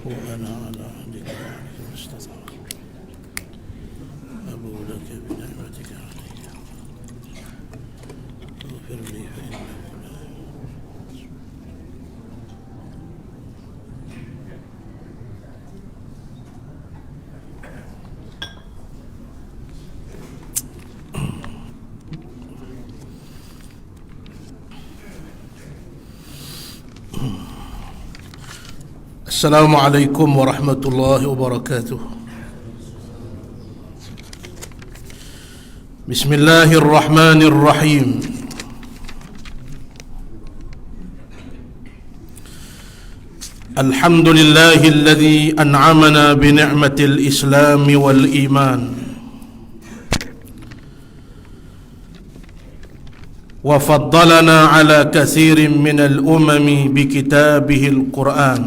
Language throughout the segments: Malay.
وأنا على عهدك ووعدك ما استطعت أبوء لك بنعمتك علي اغفر لي فإنه لا السلام عليكم ورحمة الله وبركاته. بسم الله الرحمن الرحيم. الحمد لله الذي أنعمنا بنعمة الإسلام والإيمان وفضلنا على كثير من الأمم بكتابه القرآن،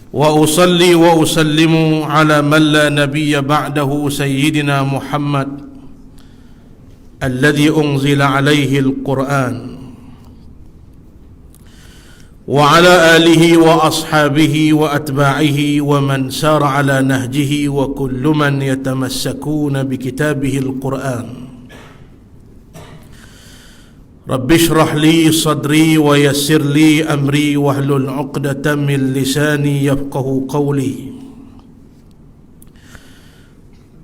وأصلي وأسلم على من لا نبي بعده سيدنا محمد الذي أنزل عليه القرآن، وعلى آله وأصحابه وأتباعه ومن سار على نهجه وكل من يتمسكون بكتابه القرآن. رب اشرح لي صدري ويسر لي أمري واحلل عقدة من لساني يفقه قولي.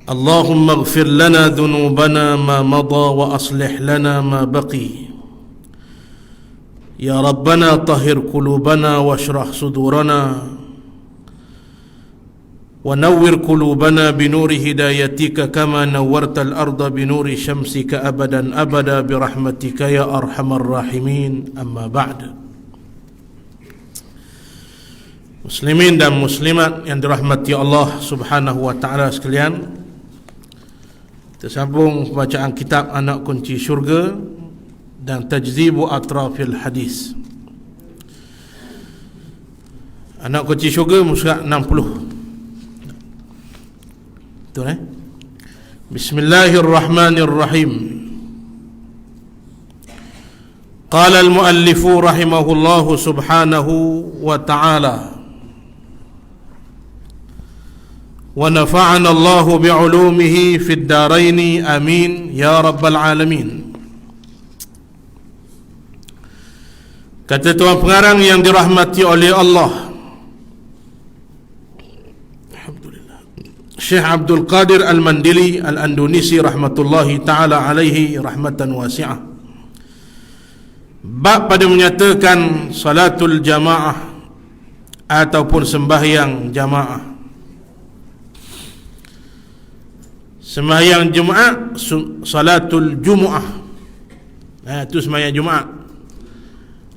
اللهم اغفر لنا ذنوبنا ما مضى وأصلح لنا ما بقي. يا ربنا طهر قلوبنا واشرح صدورنا ونور قلوبنا بنور هدايتك كما نورت الأرض بنور شمسك أبدا أبدا برحمتك يا أرحم الراحمين. أما بعد. Muslimin dan muslimat yang dirahmati Allah Subhanahu wa taala sekalian, kita sambung pembacaan kitab Anak Kunci Syurga dan Tajzibu Atrafil Hadis. Anak Kunci Syurga muka 60. Bismillahirrahmanirrahim. Qala al-muallifu rahimahullahu subhanahu wa ta'ala wa nafa'ana Allahu bi'ulumihi fid daraini amin ya rabbal alamin. Kata tuan pengarang yang dirahmati oleh Allah, Syekh Abdul Qadir Al-Mandili Al-Andunisi rahmatullahi ta'ala alaihi rahmatan wasi'ah, bab pada menyatakan salatul jamaah ataupun sembahyang jamaah. Sembahyang Jumaat, salatul Jumu'ah, itu sembahyang Jumaat.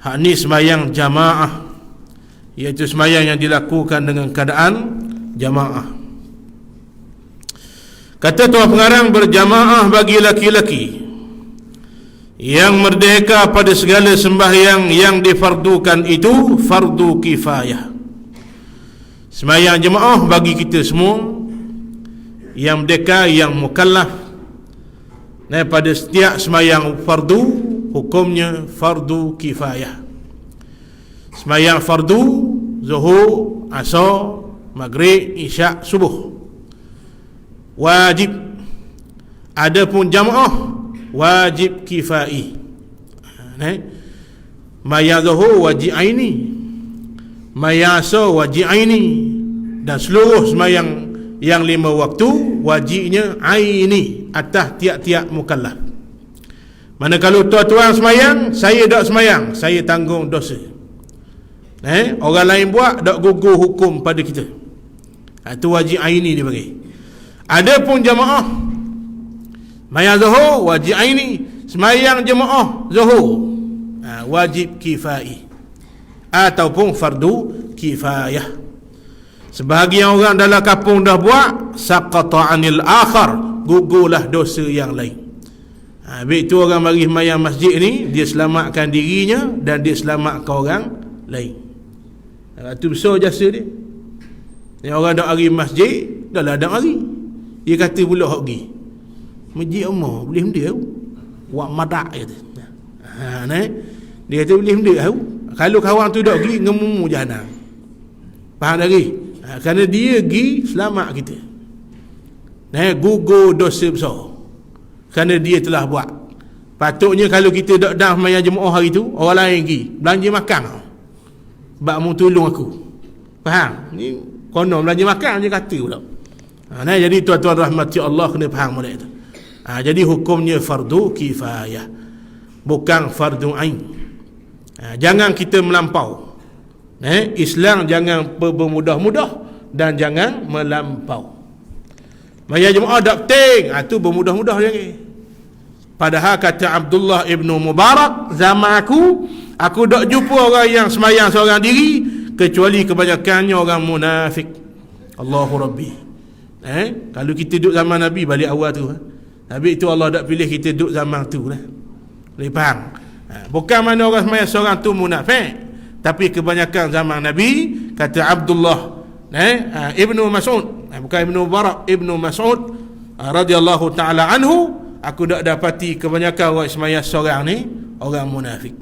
Hak ni sembahyang jamaah, iaitu sembahyang yang dilakukan dengan keadaan jamaah. Kata tuan pengarang, berjamaah bagi laki-laki yang merdeka pada segala sembahyang yang difardukan itu fardu kifayah. Sembahyang jemaah bagi kita semua yang merdeka, yang mukallaf, pada setiap sembahyang fardu hukumnya fardu kifayah. Sembahyang fardu zuhur, asar, maghrib, isyak, subuh wajib. Adapun jamaah wajib kifai. Maya zuhur wajib aini, maya asar wajib aini, dan seluruh sembahyang yang 5 waktu wajibnya aini atas tiap-tiap mukallaf. Manakala tuan-tuan sembahyang, saya tak sembahyang, saya tanggung dosa. Orang lain buat, tak gugur hukum pada kita. Itu wajib aini dia bagi. Adapun jamaah maya zuhur wajib aini, sembahyang jemaah zuhur wajib kifai ataupun fardu kifayah. Sebahagian orang dalam kampung dah buat, saqata anil akhar, gugurlah dosa yang lain. Habis tu orang mari sembahyang masjid ni, dia selamatkan dirinya dan dia selamatkan orang lain. Itu besar jasa dia. Yang orang dak hari masjid, dah lah dak hari. Dia kata pula hak pergi masjid umar boleh benda tu, buat madak kata. Dia kata boleh benda tu, Kalau kawan tu dok pergi ngemu jahanam. Faham lagi? Kerana dia pergi selamat kita. Gugur dosa besar. Kerana dia telah buat. Patutnya kalau kita dok dah sembahyang Jumaat hari tu, orang lain pergi belanja makan. Bak mu tolong aku. Faham? Ni konon belanja makan je kata pula. Jadi tuan-tuan rahmati Allah kena faham molek tu. Jadi hukumnya fardu kifayah, bukan fardu ain. Jangan kita melampau. Islam jangan bermudah-mudah dan jangan melampau. Maya Jumaat dak penting, tu bermudah-mudah lagi. Padahal kata Abdullah ibnu Mubarak, zaman aku dak jumpa orang yang sembahyang seorang diri kecuali kebanyakannya orang munafik. Allahu Rabbi. Kalau kita duduk zaman Nabi balik awal tu, Nabi itu Allah dak pilih kita duduk zaman tu lah. Boleh faham? Bukan mana orang sembahyang seorang tu munafik, tapi kebanyakan zaman Nabi, kata Abdullah Ibnu Mas'ud, bukan Ibnu Mubarak, Ibnu Mas'ud radhiyallahu taala anhu, aku dak dapati kebanyakan orang sembahyang seorang ni orang munafik.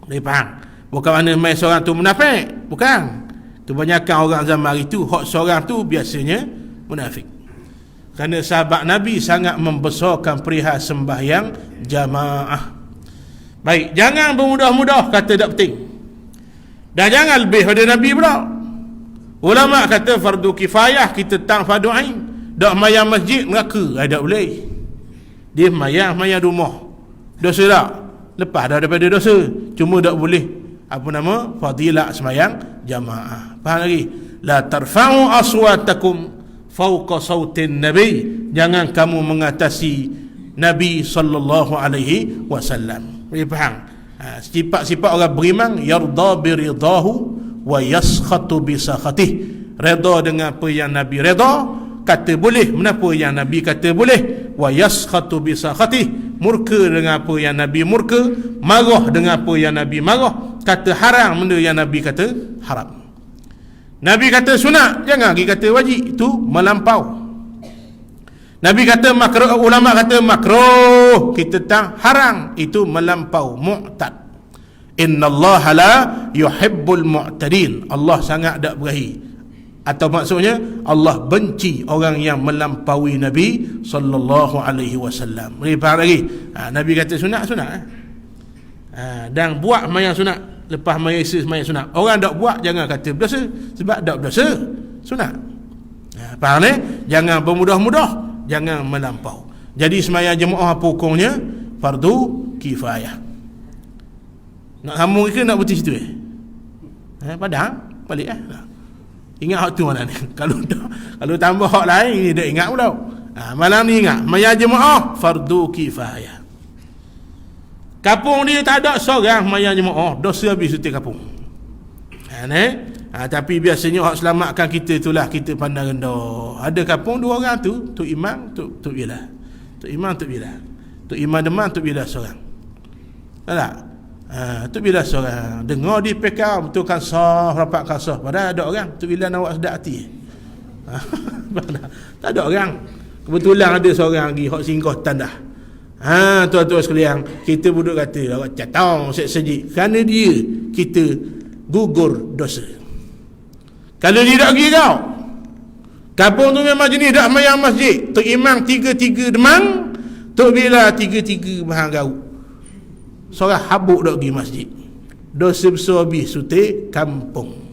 Boleh faham? Bukan mana sembahyang seorang tu munafik, bukan. Kebanyakan orang zaman itu hak seorang tu biasanya munafik. Kerana sahabat Nabi sangat membesarkan perihal sembahyang jamaah. Baik, jangan bermudah-mudah kata tak penting. Dan jangan lebih pada Nabi pula. Ulama kata fardu kifayah, kita tang fardu ain. Dak mayang masjid mereka tak boleh. Dia mayang rumah. Dosa tak? Lepas dah daripada dosa. Cuma tak boleh fadilat sembahyang jamaah. Faham lagi? La tarfa'u aswatakum fawqa sautin nabi. Jangan kamu mengatasi Nabi sallallahu alaihi wasallam. Boleh faham? Sifat-sifat orang beriman, yarda biridahu wa yaskhatu bisakhatih. Redha dengan apa yang Nabi redha, kata boleh menapa yang Nabi kata boleh, wa yaskhatu bisakhatih, murka dengan apa yang Nabi murka, marah dengan apa yang Nabi marah, kata haram benda yang Nabi kata haram. Nabi kata sunat, jangan pergi kata wajib, itu melampau. Nabi kata makruh, ulama kata makruh, kita tak haram, itu melampau, mu'tad. Innallaha la yuhibbul mu'tadin. Allah sangat tak berahi, atau maksudnya Allah benci orang yang melampaui Nabi sallallahu alaihi wasallam. Boleh faham lagi? Nabi kata sunat. Dan buat sembahyang sunat lepas sembahyang sunat. Orang tak buat jangan kata berdosa, sebab tak berdosa sunat. Faham ni? Jangan bermudah-mudah, jangan melampau. Jadi sembahyang jemaah apa hukumnya? Fardu kifayah. Nak sambung ke nak berhenti situ Padahal balik ingat hak tu mana ni. Kalau tambah hak lain ini dah ingat pula. Malam ni ingat sembahyang jemaah fardu kifayah. Kampung dia tak ada seorang sembahyang jemaah, dosa habis setiap kampung. Tapi biasanya hak selamatkan kita itulah kita pandang rendah. Ada kampung dua orang tu, Tok Imam, Tok Bila. Tok Imam, Tok Bila. Tok Imam Deman, Tok Bila seorang. Tak? Tok Bila seorang. Dengar di PK betulkan sah, rapatkan sah. Padahal ada orang. Tok Bila nak buat sedap hati. Tak ada orang. Kebetulan ada seorang lagi hak singgah tandah. Tuan-tuan sekalian, kita duduk kata awak catang sejik. Kerana dia kita gugur dosa. Kalau dia tak pergi kau, kampung tu memang jenis dak sembahyang masjid. Tok Imam 3-3 Demang, Tok Bila 3-3 Bahang Garut. Seorang habuk dak pergi masjid. Dosa besar habis sutik kampung.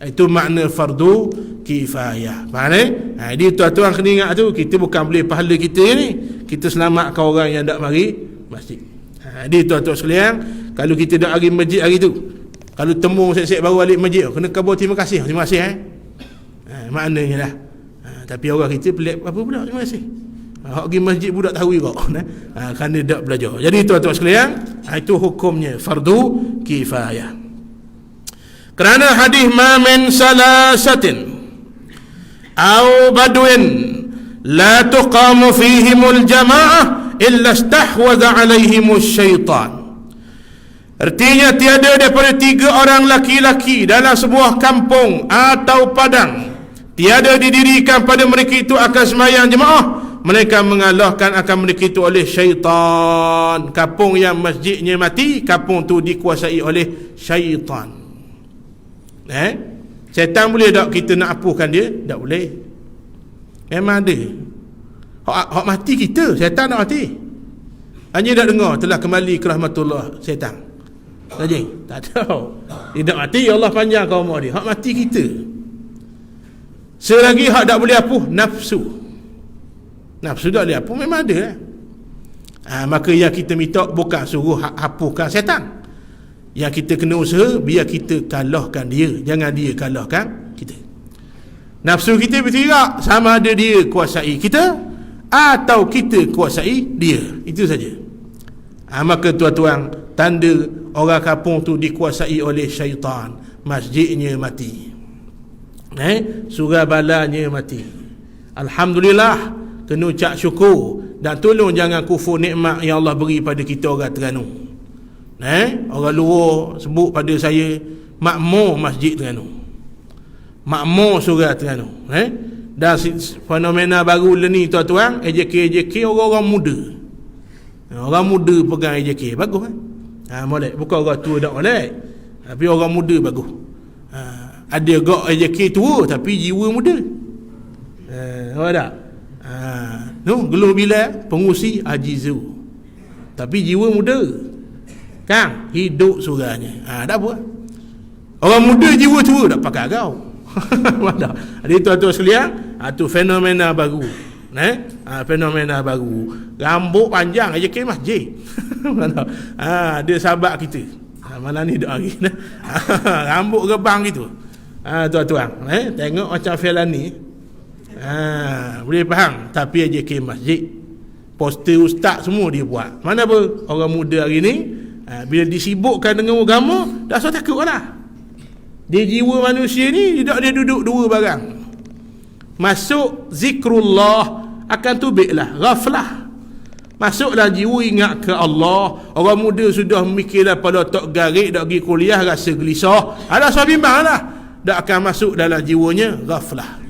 Itu makna fardu kifayah. Faham ni? Dia tuan-tuan kena ingat tu, kita bukan boleh pahala kita ni, kita selamatkan orang yang tak mari masjid. Dia tuan-tuan sekalian, kalau kita tak mari masjid hari tu, kalau temu sek-sek baru balik masjid, kena kabur terima kasih maknanya lah. Tapi orang kita pelik apa pula terima kasih. Hak pergi masjid pun tak tahu juga kerana tak belajar. Jadi tuan-tuan sekalian, itu hukumnya fardu kifayah. Kerana hadis ma min salasatin aw badwin la tuqamu fihimul jamaah illa istahwaza alaihimus syaitan. Artinya tiada daripada 3 orang laki-laki dalam sebuah kampung atau padang, tiada didirikan pada mereka itu akan sembahyang jemaah, mereka mengalahkan akan mereka itu oleh syaitan. Kampung yang masjidnya mati, kampung tu dikuasai oleh syaitan. Syaitan boleh tak kita nak apukan dia? Tak boleh. Memang ada. Hak mati kita, syaitan nak mati. Hanya tak dengar telah kembali ke rahmatullah syaitan. Saja. Tak tahu. Dia tak mati, Allah panjang kau umur dia. Hak mati kita. Selagi hak tak boleh apuh, nafsu. Nafsu tak boleh apuh, memang ada. Maka yang kita minta bukan suruh hapuskan syaitan. Yang kita kena usaha biar kita kalahkan dia, jangan dia kalahkan kita. Nafsu kita bertirak, sama ada dia kuasai kita atau kita kuasai dia. Itu saja. Maka tuan-tuan, tanda orang kampung tu dikuasai oleh syaitan, masjidnya mati, surah balanya mati. Alhamdulillah, kena ucap syukur dan tolong jangan kufur nikmat yang Allah beri pada kita orang Terengganu. Orang luar sebut pada saya makmur masjid Terengganu, makmur surah Terengganu. Dan fenomena baru ni tuan-tuan, AJK orang-orang muda. Orang muda pegang AJK, bagus molek. Bukan orang tua tak molek, tapi orang muda bagus. Ada gak AJK tua tapi jiwa muda. Nampak tak? Gelung bila pengusi Haji Zu, tapi jiwa muda. Kan hidup surahnya. Tak apa. Orang muda jiwa tua tak pakai kau. Mana? Jadi tuan-tuan sekalian, tu fenomena baru. Fenomena baru. Rambut panjang aja ke masjid. Mana? Dia sahabat kita. Mana ni dok hari. Rambut gebang gitu. Tuan-tuan, tengok macam Felani. Boleh faham, tapi aja ke masjid. Poster ustaz semua dia buat. Mana apa orang muda hari ni bila disibukkan dengan agama, dah so takut lah. Dia jiwa manusia ni, dia duduk dua barang. Masuk zikrullah, akan tubiklah ghaflah. Masuklah jiwa ingat ke Allah. Orang muda sudah memikirlah pada tak garik, tak pergi kuliah, rasa gelisah, ada sebab bimbang lah. Tak akan masuk dalam jiwanya ghaflah.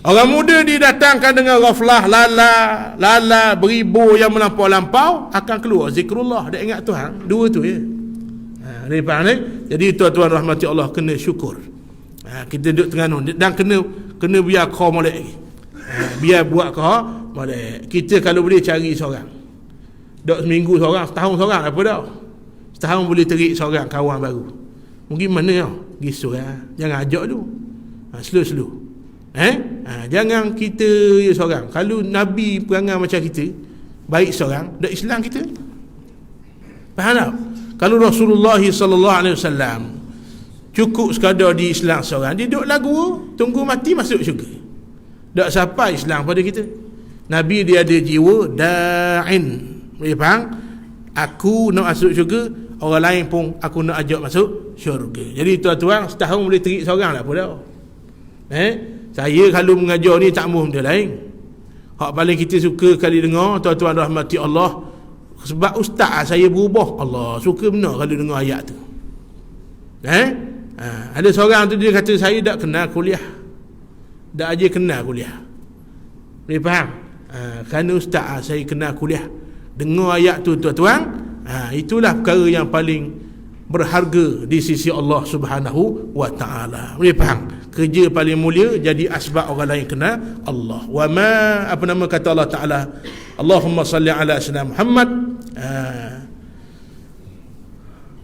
Orang muda didatangkan dengan ghaflah, lala beribu yang melampau-lampau, akan keluar zikrullah, dia ingat Tuhan. Dua tu ya. Jadi tuan-tuan rahmati Allah, kena syukur. Kita duduk Terengganu dan kena biar kau molek lagi. Biar buat kau molek. Kita kalau boleh cari seorang, dok seminggu seorang, setahun seorang, apa dah. Setahun boleh terik seorang kawan baru. Mungkin mana gisau jangan ajak dulu. Slow. Jangan kita seorang. Kalau Nabi perangai macam kita, baik seorang, dak Islam kita. Faham tak? Kalau Rasulullah SAW cukup sekadar di Islam seorang, dia duduk lagu, tunggu mati masuk syurga. Tak sampai Islam pada kita. Nabi dia ada jiwa da'in. Boleh faham? Aku nak masuk syurga, orang lain pun aku nak ajak masuk syurga. Jadi tuan-tuan, setahun boleh terik seorang lah apa dah. Saya kalau mengajar ni tak mahu benda lain. Hak paling kita suka kali dengar, tuan-tuan rahmati Allah, sebab ustaz saya berubah, Allah suka benar kalau dengar ayat tu. Ada seorang tu dia kata saya tak kenal kuliah, tak aja kenal kuliah. Boleh faham? Kerana ustaz saya kenal kuliah, dengar ayat tu tuan-tuan, itulah perkara yang paling berharga di sisi Allah Subhanahu wa ta'ala. Boleh faham? Kerja paling mulia jadi asbab orang lain kenal Allah. Wa ma, apa nama kata Allah Ta'ala, Allahumma salli ala sayyidina Muhammad.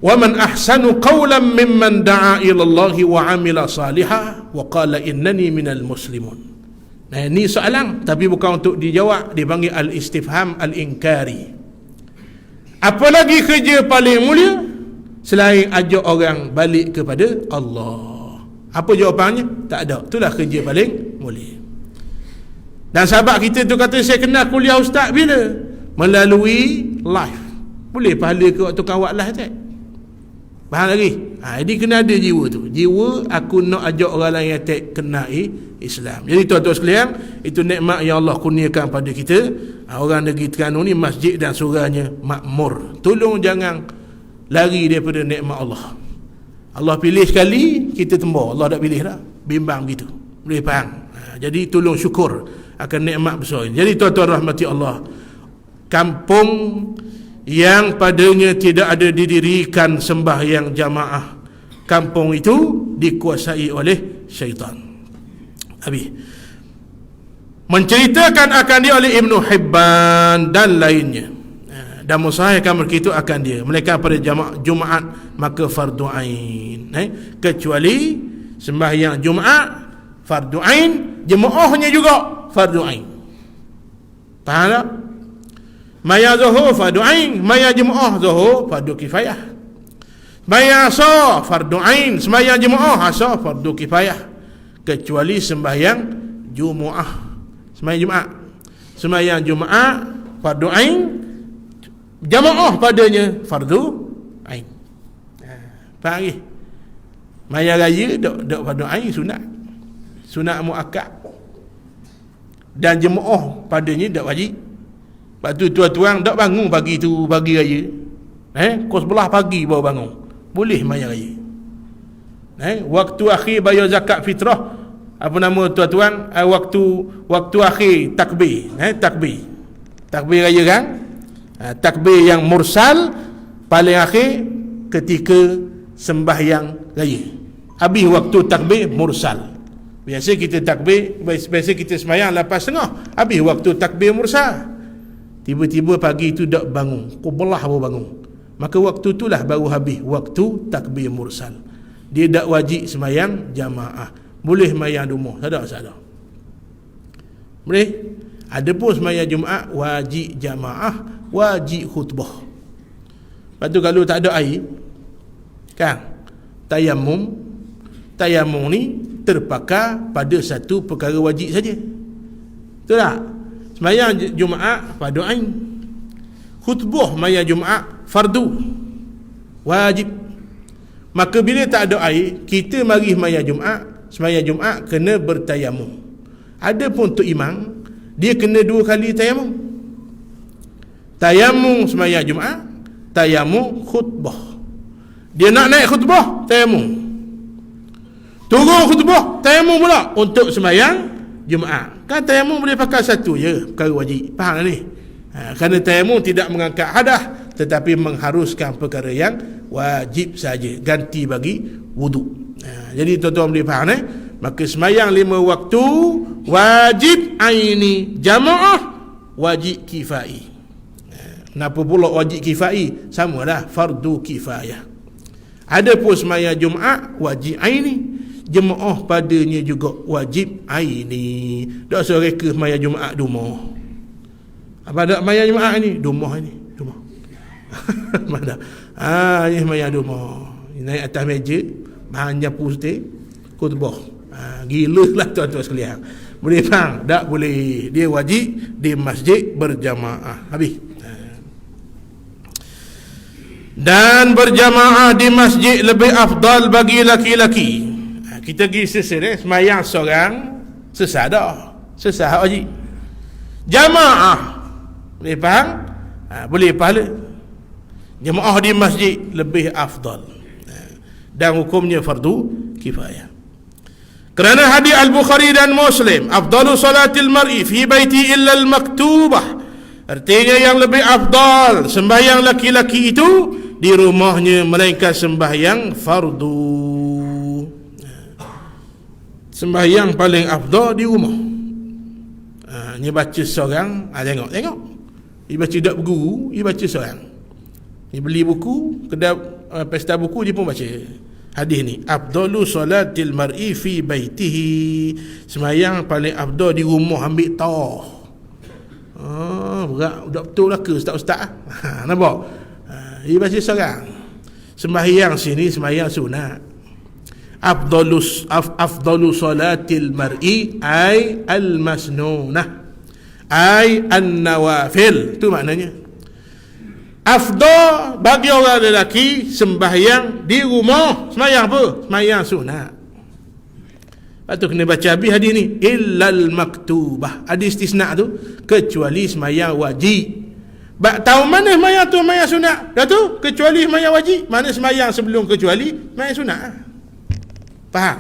Wa man ahsanu qawlan mimman da'a ila Allah wa amila salihan wa qala innani minal muslimun. Ini soalan tapi bukan untuk dijawab, dipanggil al-istifham al-inkari. Apalagi kerja paling mulia selain ajak orang balik kepada Allah? Apa jawapannya? Tak ada. Itulah kerja paling mulia. Dan sahabat kita tu kata, saya kenal kuliah ustaz bila? Melalui live. Boleh pahala ke waktu kawat live tak? Faham lagi? Jadi kena ada jiwa tu. Jiwa aku nak ajak orang lain yang tak kenal Islam. Jadi tuan-tuan sekalian, itu nikmat yang Allah kurniakan pada kita. Orang negeri Terengganu ni masjid dan surahnya makmur. Tolong jangan lari daripada nikmat Allah. Allah pilih sekali, kita tembak. Allah tak pilih dah. Bimbang gitu. Boleh faham? Jadi tolong syukur akan nikmat besar ini. Jadi tuan-tuan rahmati Allah, kampung yang padanya tidak ada didirikan sembahyang jamaah, kampung itu dikuasai oleh syaitan. Habis menceritakan akan dia oleh Ibn Hibban dan lainnya, dan mensahihkan begitu akan dia mereka pada Jumaat maka fardu ain, kecuali sembahyang Jumaat fardu ain, jemaahnya juga fardu ain. Faham tak? Maya zuhur fardu ain, maya jemaah zuhur fardu kifayah. Sembahyang asar fardu ain, sembahyang jemaah asar fardu kifayah, kecuali sembahyang Jumaah, sembahyang Jumaat. Sembahyang Jumaat fardu ain, jamaah padanya fardu ain. Faham lagi? Maya raya dok fardu ain, sunat muakkad, dan jemaah padanya dak wajib. Lepas tu tuan-tuan dak bangun pagi tu, pagi raya, pukul 11 pagi baru bangun, boleh maya raya. Waktu akhir bayar zakat fitrah, apa nama tuan-tuan, waktu akhir takbir, takbir raya kan, takbir yang mursal paling akhir ketika sembahyang raya, habis waktu takbir mursal. Biasa kita takbir, biasa kita sembahyang 8.30, habis waktu takbir mursal. Tiba-tiba pagi tu dak bangun, qublah baru bangun, maka waktu itulah baru habis waktu takbir mursal. Dia dak wajib sembahyang jamaah, boleh sembahyang di rumah, tak ada masalah, boleh. Adapun sembahyang Jumaat wajib jamaah, wajib khutbah. Lepas tu kalau tak ada air kan, tayamum ni terpakai pada satu perkara wajib saja, betul tak? Sembahyang Jumaat fardu ain, khutbah sembahyang Jumaat fardu wajib. Maka bila tak ada air, kita mari sembahyang Jumaat kena bertayamum. Adapun untuk imam, dia kena 2 kali tayamum. Tayamum sembahyang Jumaat, tayamum khutbah. Dia nak naik khutbah, tayamum. Turun khutbah, tayamum pula untuk sembahyang Jumaat. Kan tayamum boleh pakai satu je, perkara wajib. Faham ni? Kerana tayamum tidak mengangkat hadas, tetapi mengharuskan perkara yang wajib saja, ganti bagi wuduk. Jadi tuan-tuan boleh faham Maka sembahyang 5 waktu wajib aini, jamaah wajib kifai. Kenapa pula wajib kifai? Samalah fardu kifayah. Adapun sembahyang Jumaat wajib aini, jemaah padanya juga wajib aini. Tak usah reka sembahyang Jumaat di rumah. Apa dak sembahyang Jumaat ni? Di rumah ni, di rumah. Mana? Ni sembahyang di rumah. Naik atas meja, hanya putih, khutbah. Gila lah tuan-tuan sekalian. Boleh faham? Tak boleh. Dia wajib di masjid berjamaah. Habis. Dan berjamaah di masjid lebih afdal bagi laki-laki. Kita pergi sesir, semayang seorang sesat dah, sesat wajib. Jamaah boleh faham? Boleh pahala. Jamaah di masjid lebih afdal, dan hukumnya fardu kifayah. Kerana hadis Al-Bukhari dan Muslim, afdalu salatil mar'i fi baiti illa al-maktubah, artinya yang lebih afdal sembahyang laki-laki itu di rumahnya melainkan sembahyang fardu. Sembahyang paling afdal di rumah. Ni baca seorang, tengok. Dia baca dak berguru, dia baca seorang. Dia beli buku, kedai pesta buku dia pun baca. Hadis ni, afdalu salatil mar'i fi baitihi, sembahyang paling afdal di rumah, ambil tawah. Berat, dak betul lah ke ustaz-ustaz? Nampak? Dia baca seorang. Sembahyang sini sembahyang sunat. Afdalu salatil mar'i ay al-masnunah, ay an-nawafil. Itu maknanya afdal bagi orang lelaki sembahyang di rumah. Sembahyang apa? Sembahyang sunat. Lepas tu kena baca habis hadis ni, illal maktubah. Ada istisna tu, kecuali sembahyang wajib. Tahu mana sembahyang tu sembahyang sunat? Dah tu kecuali sembahyang wajib. Mana sembahyang sebelum kecuali sembahyang sunat? Faham?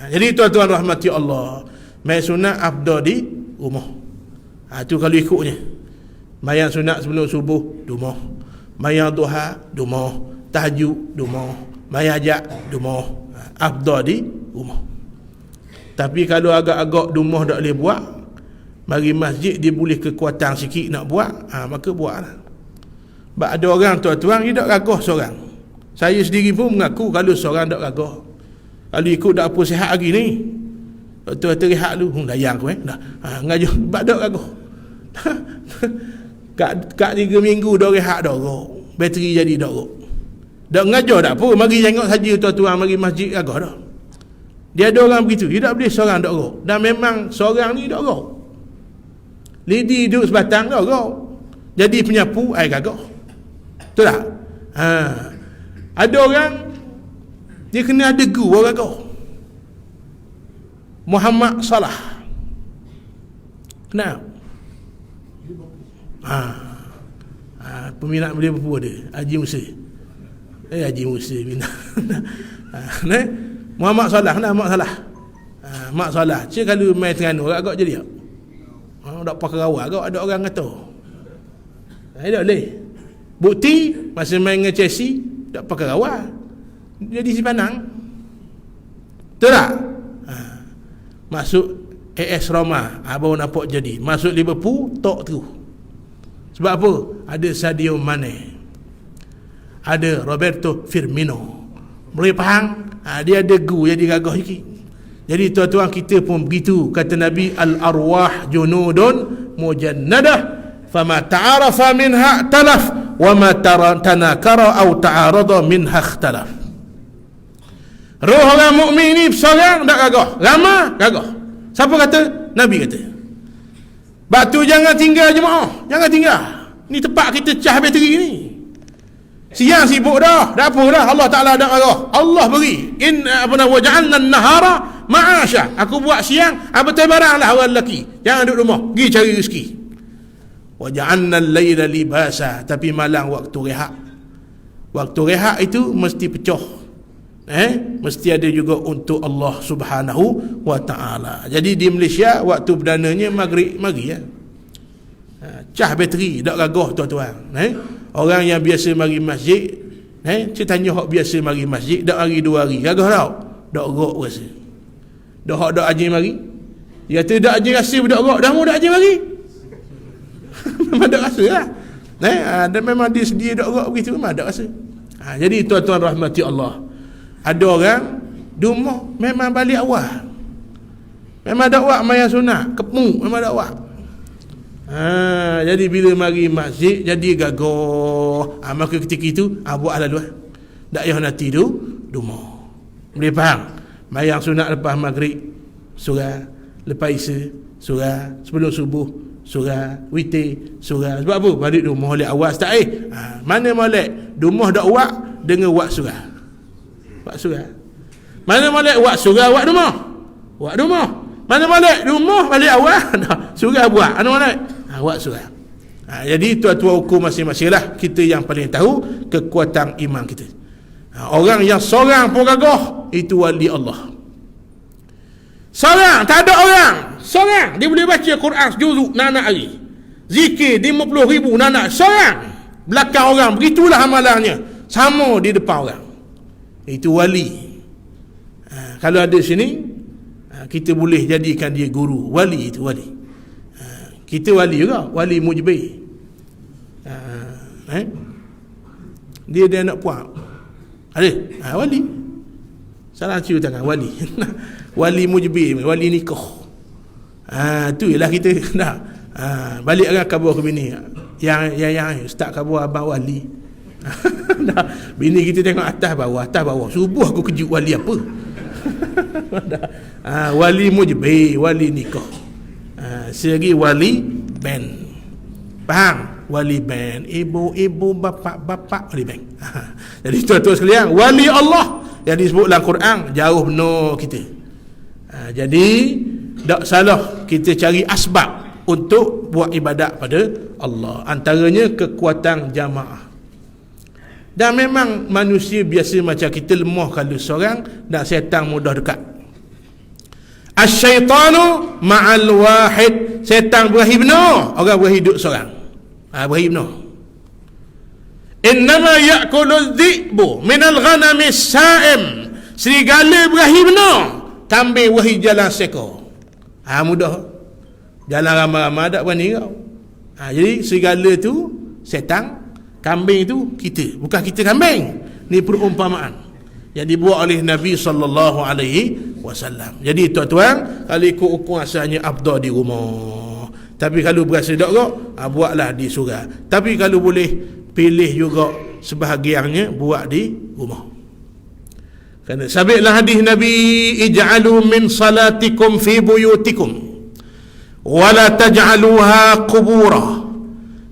Jadi tuan-tuan rahmati Allah, sembahyang sunat afdal di rumah. Tu kalau ikutnya. Mayang sunat sebelum subuh rumah, mayang duha rumah, tahajud rumah, mayang hajat rumah, afdal di rumah. Tapi kalau agak-agak rumah tak boleh buat, mari masjid dia boleh kekuatan sikit nak buat, maka buatlah. Sebab ada orang tuan-tuan dia tak gagah seorang. Saya sendiri pun mengaku kalau seorang tak gagah. Kalau ikut tak apa sihat hari ni, tu rehat dulu, layang aku dah. Ngaji sebab tak gagah. Kat 3 minggu dah rehat dah rok. Bateri jadi dah rok. Dak ngajar tak apa, mari tengok saja tuan-tuan, mari masjid gagah dah. Dia ada orang begitu, dia tak boleh seorang dak rok. Dan memang seorang ni dak rok. Lidi duduk sebatang dak rok. Jadi penyapu ai gagah. Betul tak? Ada orang dia kena ada guru orang gagah. Muhammad Salah. Kenapa? Peminat boleh berapa ada? Haji Musa. Haji Musa minat. Muhammad Salah, Muhammad Salah. Mak Salah. Cik kalau main Terengganu agak jadi tak? Tak pakai rawat agak ada orang kata. Tak boleh. Bukti masa main dengan Chelsea tak pakai rawat. Jadi si Panang. Betul tak? Masuk AS Roma, baru nampak jadi. Masuk Liverpool tok terus. Sebab apa? Ada Sadio Mane, ada Roberto Firmino. Boleh faham? Dia ada guru jadi gagah sikit. Jadi tuan-tuan kita pun begitu. Kata Nabi, al-arwah junudun mujannadah, fama ta'arafa minha talaf, wa ma tanakara au ta'arada minha ikhtalaf. Roh orang mukmin ni seorang tak gagah, ramai gagah. Siapa kata? Nabi kata. Batu jangan tinggal jemaah, jangan tinggal. Ni tempat kita cah bateri ni. Siang sibuk dah, dah apa dah, Allah Taala dak marah. Allah beri. Waja'alna an-nahara ma'asha. Aku buat siang, betul baranglah orang lelaki. Jangan duduk rumah, pergi cari rezeki. Waja'alna al-laila libasa. Tapi malam waktu rehat. Waktu rehat itu mesti pecah. Mesti ada juga untuk Allah Subhanahu wa Ta'ala. Jadi di Malaysia waktu berdananya maghrib mari ya. Cah bateri dak gagah tuan-tuan. Orang yang biasa mari masjid, saya tanya hak biasa mari masjid dak hari 2 hari gagah tau. Dak rok rasa. Dak hak dak ajin mari. Dia kata dak ajin rasa dak rok, dah mau dak ajin mari. Memang dak rasa lah. Dan memang dia sedia dak rok begitu, memang dak rasa. Jadi tuan-tuan rahmati Allah, ada orang rumah memang balik awal, memang dak buat mayang sunat, kepung memang dak buat. Jadi bila mari masjid jadi gagah. Maka ketika itu buatlah dua. Tak payah nanti tu rumah. Boleh faham? Mayang sunat lepas maghrib surah, lepas isya surah, sebelum subuh surah, witir surah. Sebab apa? Balik rumah oleh awal tak mana molek rumah dak buat dengan buat surah. Buat surah. Mana molek buat surah buat rumah. Buat rumah. Mana molek rumah balik awal surah buat. Mana molek? Buat surah. Jadi tuan-tuan hukum masing-masing lah. Kita yang paling tahu kekuatan iman kita. Orang yang seorang pun gagah, itu wali Allah. Seorang, tak ada orang. Seorang, dia boleh baca Quran sejuzuk nanak hari. Zikir 50,000 nanak. Seorang, belakang orang. Begitulah amalannya. Sama di depan orang. Itu wali. Kalau ada sini, kita boleh jadikan dia guru. Wali itu wali. Kita wali juga, wali mujibir. Dia nak puak. Ada? Wali. Salah cium tangan, wali. Wali mujibir, wali nikah. Tu ialah kita nak. Balik orang khabar ke bini. Yang ustaz khabar abang wali. Bini kita tengok atas bawah. Subuh aku kejut wali apa? Wali mujibir, wali nikah. Segi wali ben. Faham? Wali ben. Ibu-ibu, bapa-bapa, wali ben. Jadi tuan-tuan sekalian, wali Allah yang disebut dalam Quran jauh benar kita. Jadi tak salah kita cari asbab untuk buat ibadat pada Allah. Antaranya kekuatan jamaah. Dan memang manusia biasa macam kita lemah kalau seorang, dan syaitan mudah dekat. Asyaitanu ma'al wahid setan berahi benar, orang berahi duduk seorang. Berahi benar. Innama ya'kulu dhi'bu minal ghanami sa'im. Serigala berahi benar, kambing berahi jalan sekor. Mudah. Jalan ramai-ramai tak berani kau. Jadi serigala tu setan, kambing tu kita. Bukan kita kambing. Ni perumpamaan yang dibuat oleh Nabi SAW. Jadi tuan-tuan, kalau ikut hukum asalnya afdal di rumah. Tapi kalau berasa tak kok, buatlah di surau. Tapi kalau boleh pilih juga sebahagiannya buat di rumah. Kerana sabitlah hadis Nabi, ij'alu min salatikum fi buyutikum wala taj'aluha qubura.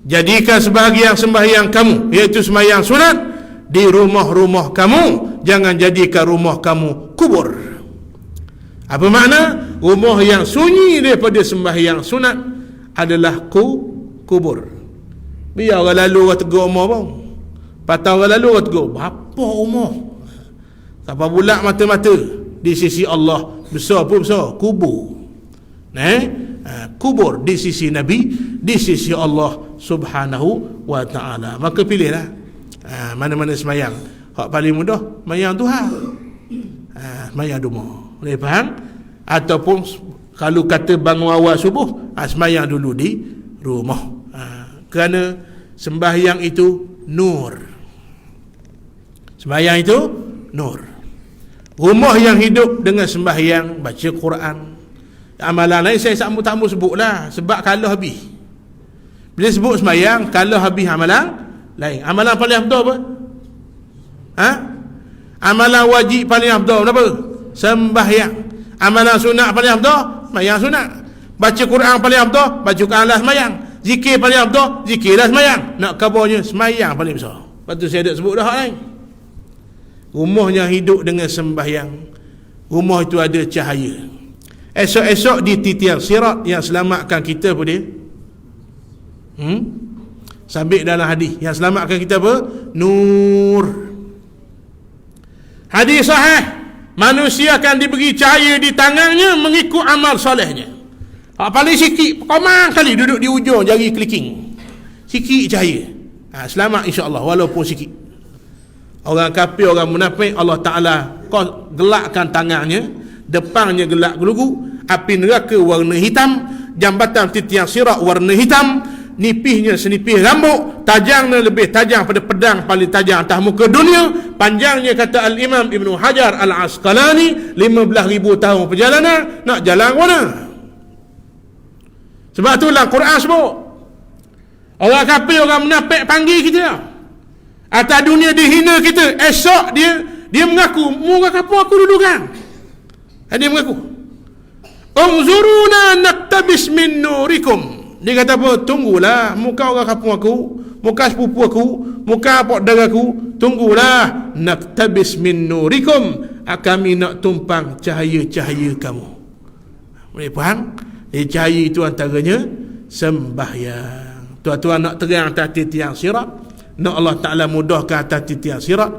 Jadikan sebahagian sembahyang kamu, iaitu sembahyang sunat, di rumah-rumah kamu, jangan jadikan rumah kamu kubur. Apa makna? Rumah yang sunyi daripada sembahyang sunat adalah kubur. Biar orang lalu orang tegur rumah pun, patah orang lalu orang tegur, apa rumah? Siapa bulat mata-mata? Di sisi Allah besar pun besar, kubur. Kubur di sisi Nabi, di sisi Allah Subhanahu wa ta'ala. Maka pilihlah mana-mana semayang. Hak paling mudah semayang Tuhan, semayang rumah. Boleh faham? Ataupun kalau kata bangun awal subuh, semayang dulu di rumah. Kerana sembahyang itu nur. Sembahyang itu nur. Rumah yang hidup dengan sembahyang, baca Quran. Amalan lain saya tak mau sebutlah, sebab kalah habis. Bila sebut sembahyang, kalah habis amalan lain. Amalan paling afdal apa? Amalan wajib paling afdal apa? Sembahyang. Amalan sunat paling afdal, sembahyang sunat. Baca Quran paling afdal, baca Quran lah sembahyang. Zikir paling afdal, zikir lah sembahyang. Nak kabarnya sembahyang paling besar. Lepas tu saya tak sebut dah hak lain. Rumah yang hidup dengan sembahyang, rumah itu ada cahaya. Esok-esok di titian sirat yang selamatkan kita apa dia? Sabit dalam hadis yang selamatkan kita apa? Nur. Hadis sahih, manusia akan diberi cahaya di tangannya mengikut amal solehnya. Paling sikit, komang kali duduk di ujung jari clicking, sikit cahaya, selamat insya-Allah walaupun sikit. Orang kafir, orang munafik, Allah Ta'ala kau gelakkan tangannya, depannya gelak gelugu, api neraka warna hitam, jambatan titian sirat warna hitam, nipihnya senipih rambut, tajamnya lebih tajam pada pedang paling tajam atas muka dunia. Panjangnya kata Al-Imam Ibn Hajar Al-Asqalani 15,000 tahun perjalanan. Nak jalan mana? Sebab itulah Quran sebut, orang kafir, orang munafik panggil kita, atas dunia dihina kita, esok dia mengaku, muka kampung aku dulu kan. Dia mengaku, unzuruna naktabis min nurikum. Dia kata apa? Tunggulah, muka orang kampung aku, muka sepupu aku, muka pak dara aku, tunggulah, naktabis min nurikum, kami nak tumpang cahaya-cahaya kamu. Boleh faham? Jadi cahaya itu antaranya sembahyang. Tuan-tuan nak terang atas titian sirat, nak Allah Ta'ala mudahkan atas titian sirat,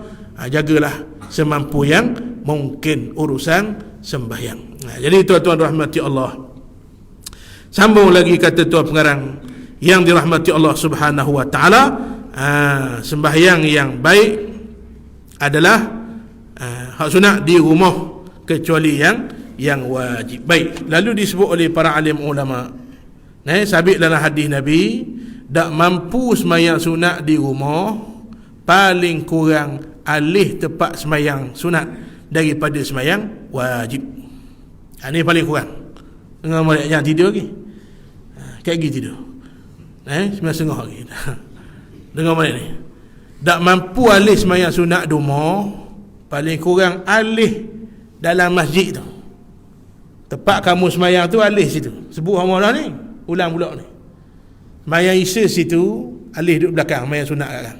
jagalah semampu yang mungkin urusan sembahyang. Jadi tuan-tuan rahmati Allah, sambung lagi kata tuan pengarang yang dirahmati Allah Subhanahu wa Ta'ala, sembahyang yang baik adalah hak sunat di rumah kecuali yang wajib. Baik, lalu disebut oleh para alim ulama, sabit dalam hadis Nabi, tak mampu semayang sunat di rumah, paling kurang alih tepat semayang sunat daripada semayang wajib. Ini paling kurang. Dengar molek jangan tidur lagi. Kayak gitu tidur. 9:30 lagi. Dengar molek ni. Tak mampu alih semayang sunat di rumah, paling kurang alih dalam masjid tu. Tepat kamu semayang tu alih situ. Sebut hamba ni, ulang pula ni. Semayang Isya situ, alih duduk belakang, semayang sunat kat kan.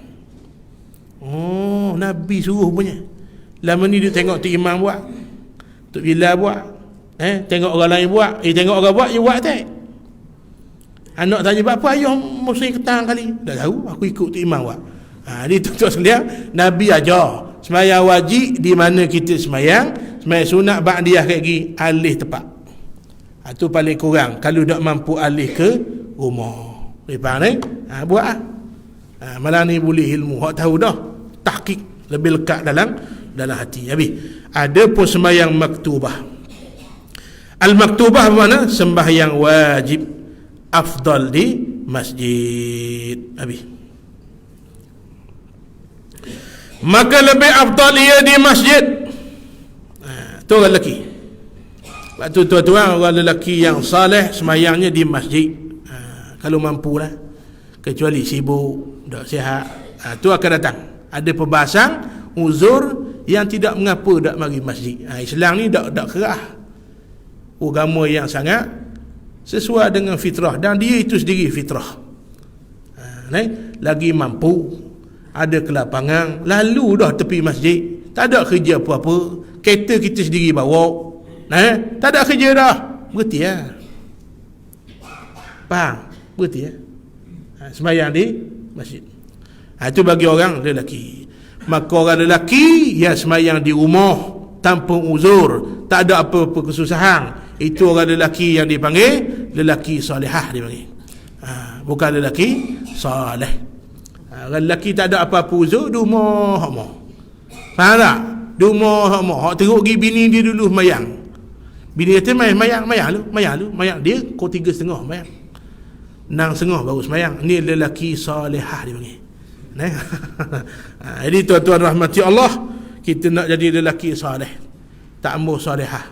Oh, Nabi suruh punya. Lama ni dia tengok tu imam buat, Tok Bilal buat, tengok orang lain buat, tengok orang buat, dia buat tak. Anak tanya, apa ayah musim ketang kali? Tak tahu, aku ikut tu imam buat. Dia tuan-tuan sekalian, Nabi ajar semayang wajib di mana kita semayang sunat ba'diyah lagi alih tepat. Itu paling kurang. Kalau tak mampu alih ke rumah, faham ni? Buat malam ni boleh ilmu, hak tahu dah tahqiq lebih lekat dalam hati. Habis ada pun sembahyang maktubah. Al-maktubah mana? Sembahyang wajib, afdal di masjid. Habis. Maka lebih afdal ia di masjid. Tu orang lelaki. Waktu tuan-tuan, orang lelaki yang saleh sembahyangnya di masjid. Kalau mampulah. Kecuali sibuk, tak sihat, tu akan datang. Ada perbahasan uzur yang tidak mengapa tak mari masjid. Islam ni tak kerah. Agama yang sangat sesuai dengan fitrah, dan dia itu sendiri fitrah. Lagi mampu, ada kelapangan, lalu dah tepi masjid, tak ada kerja apa-apa, kereta kita sendiri bawa, tak ada kerja dah, berhenti lah. Faham? Berhenti lah. Sembahyang di masjid. Itu bagi orang lelaki. Maka orang lelaki yang sembahyang di rumah tanpa uzur, tak ada apa-apa kesusahan, itu orang lelaki yang dipanggil lelaki salihah dipanggil. Bukan lelaki salih. Orang lelaki tak ada apa-apa uzur, di rumah hak mau. Faham tak? Di rumah hak mau. Hak teruk pergi bini dia dulu sembahyang. Bini kata mayang lu. Dia kau 3.5 sembahyang. 6.5 baru sembahyang. Ni lelaki salihah dipanggil. Jadi tuan-tuan rahmati Allah, kita nak jadi lelaki salih, tak ambil salihah.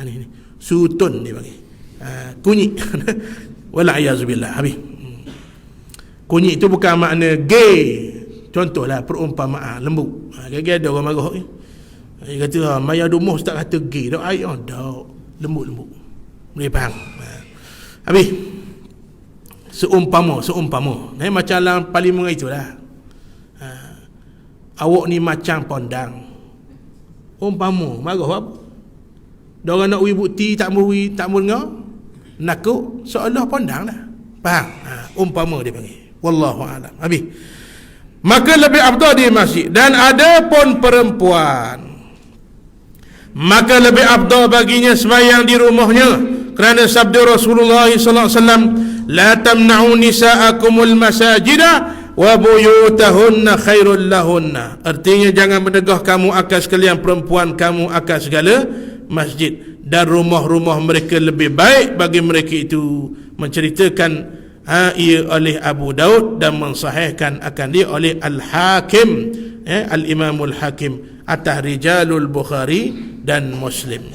Ni sutun dia panggil. Kunyit. Wala ayazubillah. Habis. Kunyit tu bukan makna gay. Contohlah perumpamaan lembu. Gaya ada orang marah ni. Dia kata maya rumah tak kata gay dak ai dak lembut-lembut. Boleh faham. Habis. Seumpama macam dalam parlimen itulah. Awak ni macam pondang. Umpama marah apa? Diorang nak ui bukti tak mau dengar, nakut seolah pondang lah. Faham? Umpama dia panggil. Wallahu a'lam. Habis. Maka lebih afdal di masjid. Dan ada pun perempuan, maka lebih afdal baginya sembahyang di rumahnya, kerana sabda Rasulullah sallallahu alaihi wasallam, la tamna'u nisa'akumul masajida wa buyutahunna khairul lahunna. Artinya jangan menegah kamu akan sekalian perempuan kamu akan segala masjid, dan rumah-rumah mereka lebih baik bagi mereka itu. Menceritakan ia oleh Abu Daud dan mensahihkan akan dia oleh Al-Hakim, Al-Imamul Hakim atas rijalul Bukhari dan Muslim.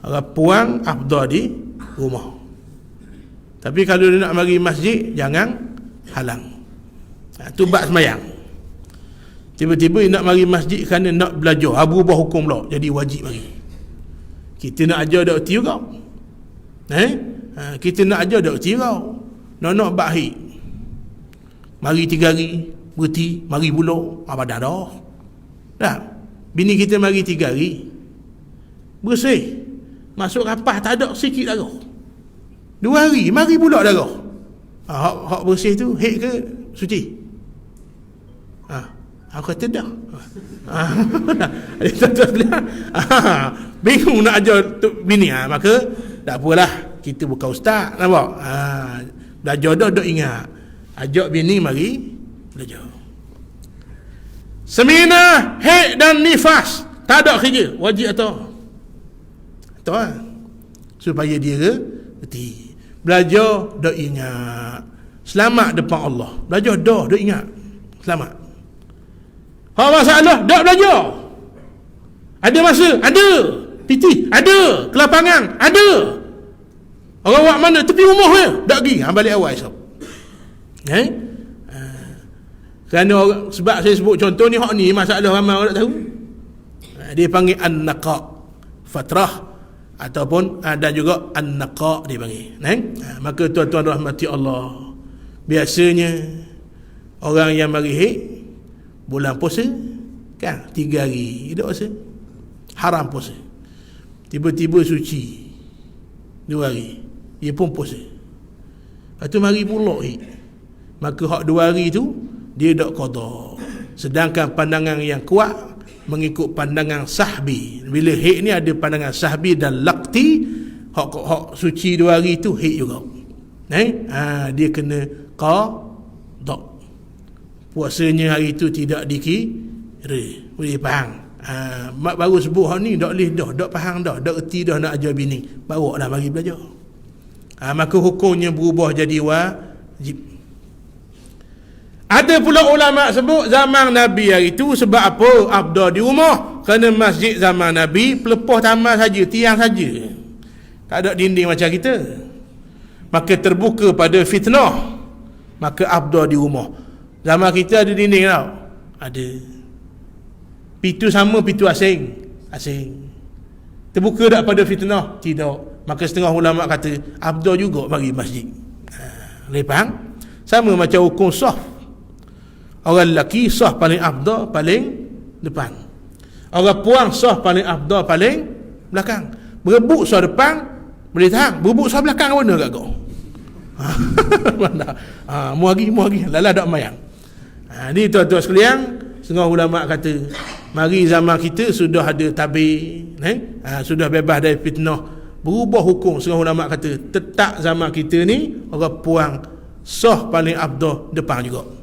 Orang puang afdal di rumah. Tapi kalau dia nak mari masjid, jangan halang. Tu bab sembahyang. Tiba-tiba dia nak mari masjid kerana nak belajar, berubah hukum pula, jadi wajib mari. Kita nak ajar dak erti juga. Kita nak ajar dak erti juga. Nak baik. Mari 3 hari, berhenti, mari pula, badan dah. Dah. Bini kita mari 3 hari. Bersih. Masuk kapal tak ada sikit darah. 2 hari, mari pula darah. Hak bersih tu, hek ke suci? Aku kata dah. Bingung nak ajar bini. Maka tak apalah, kita bukan ustaz, nampak? Belajar dah ingat. Ajak bini mari belajar. Semina, hek dan nifas, tak ada kerja, wajib atau supaya dia reti. Belajar dah ingat, selamat depan Allah. Belajar dah ingat, selamat. Hak masalah dak belajar. Ada masa, ada. PT, ada. Kelapangan, ada. Orang buat mana? Tepi rumah dia. Dak pergi, balik awal esok. Kerana orang, sebab saya sebut contoh ni, hak ni masalah ramai orang tak tahu. Dia panggil an-naqa, fatrah, ataupun ada juga an-naqa dia panggil. Maka tuan-tuan rahmati Allah, biasanya orang yang mari hek bulan puasa kan 3 hari tak puasa, haram puasa, tiba-tiba suci 2 hari dia pun puasa, lepas tu mari pula hek, maka hak 2 hari tu dia tak qada. Sedangkan pandangan yang kuat mengikut pandangan sahbi. Bila hek ni ada pandangan sahbi dan laqti, hak suci 2 hari tu haid juga. Dia kena qada. Puasanya hari tu tidak dikira. Boleh faham? Mak baru sebut hak ni dak leh dah, dak faham dah, dak erti dah nak ajar bini. Bawa lah mari belajar. Maka hukumnya berubah jadi wajib. Ada pula ulama sebut zaman Nabi hari tu sebab apa afdal di rumah? Kerana masjid zaman Nabi pelepah taman saja, tiang saja. Tak ada dinding macam kita. Maka terbuka pada fitnah. Maka afdal di rumah. Zaman kita ada dinding tau. Ada. Pintu sama, pintu asing. Terbuka tak pada fitnah? Tidak. Maka setengah ulama kata afdal juga bagi masjid. Faham? Sama macam hukum saf. Orang lelaki sah paling afdal paling depan. Orang puang sah paling afdal paling belakang. Berebut sah depan boleh tahan, berebut sah belakang mana kat kau? Mana? Mu lagi lala dak mayang. Ni tuan-tuan sekalian, setengah ulama kata mari zaman kita sudah ada tabir, sudah bebas dari fitnah, berubah hukum. Setengah ulama kata tetap zaman kita ni orang puang sah paling afdal depan juga.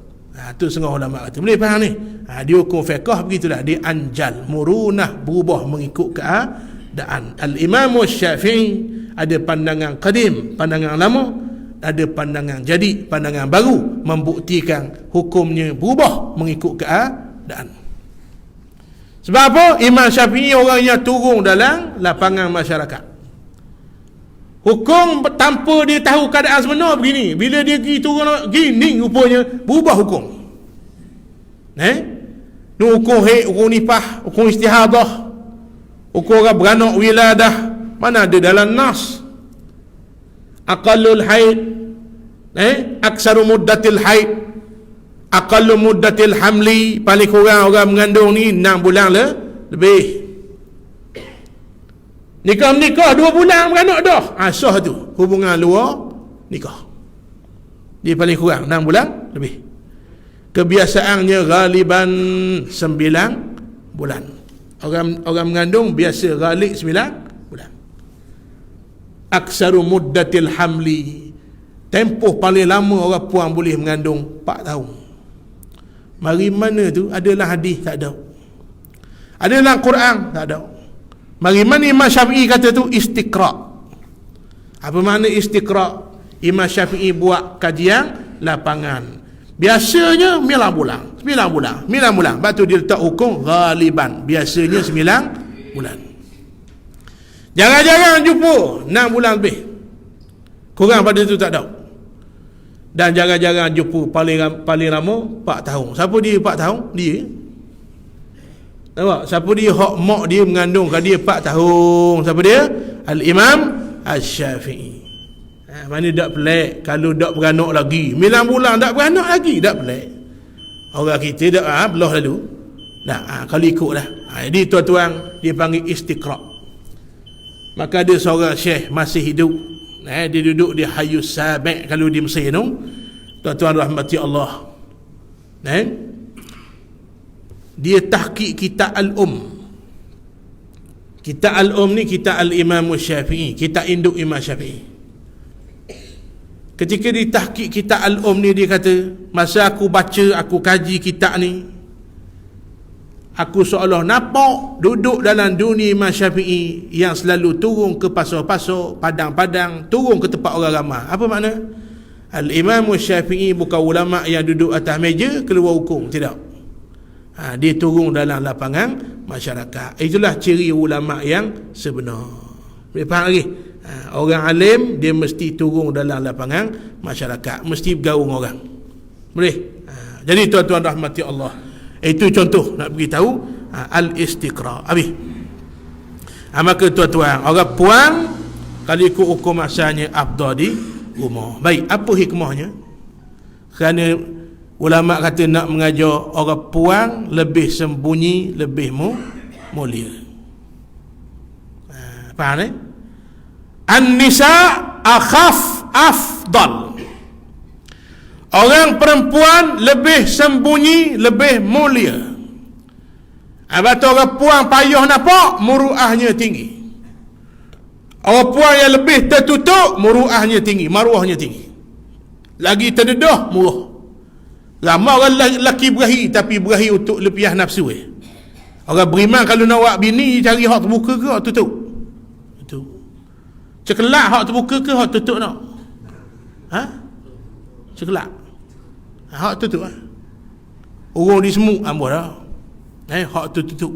Tu setengah ulama kata. Boleh faham ni? Dia hukum fiqh begitulah, dia anjal, murunah, berubah mengikut keadaan. Al-Imam Syafi'i ada pandangan qadim, pandangan lama, ada pandangan jadi, pandangan baru, membuktikan hukumnya berubah mengikut keadaan. Sebab apa? Imam Syafi'i orang yang turun dalam lapangan masyarakat. Hukum tanpa dia tahu keadaan sebenar begini. Bila dia pergi turun gini rupanya berubah hukum. Ni hukum haid, hukum nifah, hukum istihadah, hukum orang beranak wiladah, mana ada dalam nas. Aqallul haid, aksaru muddatil haid, aqallu muddatil hamli, paling kurang orang mengandung ni 6 bulan lebih. Nikah 2 bulan beranak dah. Sah tu hubungan luar nikah. Dia paling kurang 6 bulan lebih. Kebiasaannya galiban 9 bulan. Orang mengandung biasa ghalib 9 bulan. Aksaru muddatil hamli, tempoh paling lama orang puan boleh mengandung 4 tahun. Mari mana tu? Adalah hadis? Tak ada. Adalah Quran? Tak ada. Mari mana Imam Syafi'i kata tu istiqra'. Apa makna istiqra'? Imam Syafi'i buat kajian lapangan. Biasanya 9 bulan. Lepas tu dia letak hukum ghaliban. Biasanya 9 bulan. Jarang-jarang jumpa 6 bulan lebih. Kurang pada tu tak ada. Dan jarang-jarang jumpa paling lama 4 tahun. Siapa dia 4 tahun? Dia. Nampak? Siapa dia? Hak mak dia mengandung kat dia 4 tahun. Siapa dia? Al-Imam Asy-Syafi'i. Mana tak pelik kalau tak beranak lagi 9 bulan tak beranak lagi, tak pelik. Orang kita dah belah lalu dah, kalau ikutlah. Jadi tuan-tuan, dia panggil istiqra'. Maka ada seorang syekh masih hidup, dia duduk di Hayus Sabi' kalau di Mesir tu, tuan-tuan rahmati Allah. Dia tahqiq kitab Kitab ni kitab Al-Imam Syafi'i, kitab induk Imam Syafi'i. Ketika ditahqiq kitab Al-Um ni, dia kata, masa aku baca, aku kaji kitab ni, aku seolah nampak duduk dalam dunia Imam Syafi'i yang selalu turun ke pasar-pasar, padang-padang, turun ke tempat orang ramai. Apa makna? Al-Imam Syafi'i bukan ulama yang duduk atas meja keluar hukum, tidak. Dia turun dalam lapangan masyarakat. Itulah ciri ulama yang sebenar. Boleh faham lagi? Orang alim dia mesti turun dalam lapangan masyarakat, mesti bergaul dengan orang. Boleh? Jadi tuan-tuan rahmati Allah, itu contoh nak beritahu al-istiqra'. Habis. Maka tuan-tuan, orang puan kalau ikut hukum asalnya afdal di rumah. Baik, apa hikmahnya? Kerana ulama kata nak mengajar orang puan lebih sembunyi, lebih mulia. Faham An-nisa akhaf afdal. Orang perempuan lebih sembunyi, lebih mulia. Abang orang puan payah nampak, muruahnya tinggi. Orang puan yang lebih tertutup, muruahnya tinggi, maruahnya tinggi. Lagi terdedah, murah. Ramai orang lelaki berahi, tapi berahi untuk lepiah nafsu. Orang beriman kalau nak buat bini, cari hak terbuka ke hak tutup? Itu. Cekelak hak terbuka ke hak tutup nak? Cekelak. Hak tutup Orang di semut ambo dah. Hak tu tutup.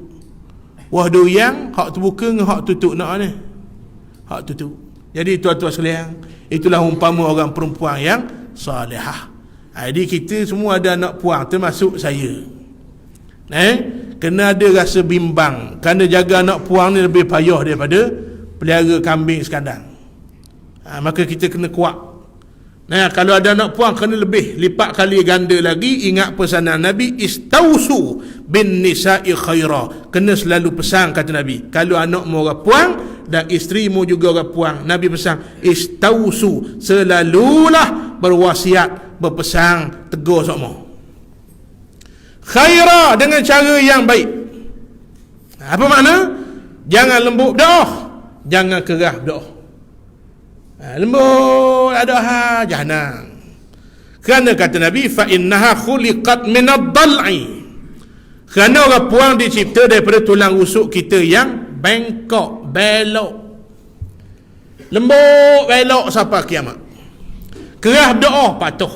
Wah doyang hak terbuka dengan hak tutup nak ni. Hak tutup. Jadi tuan-tuan sekalian, itulah umpama orang perempuan yang salihah. Jadi kita semua ada anak puang, termasuk saya. Kena ada rasa bimbang, kerana jaga anak puang ni lebih payah daripada pelihara kambing sekadang. Maka kita kena kuat. Kalau ada anak puang, kena lebih lipat kali ganda lagi. Ingat pesanan Nabi, istausu bin nisa'i khaira. Kena selalu pesan, kata Nabi, kalau anakmu orang puang dan isterimu juga orang puang, Nabi pesan, istausu, selalulah berwasiat, berpesan, tegur sama khaira, dengan cara yang baik. Apa makna? Jangan lembut berdoa, jangan kerah berdoa. Lembut doa jahanam. Kerana kata Nabi, fa innaha khuliqat min ad-dal'i. Kerana orang puang dicipta daripada tulang rusuk kita yang bengkok, belok. Lembut belok sampai kiamat. Kerah berdoa patuh.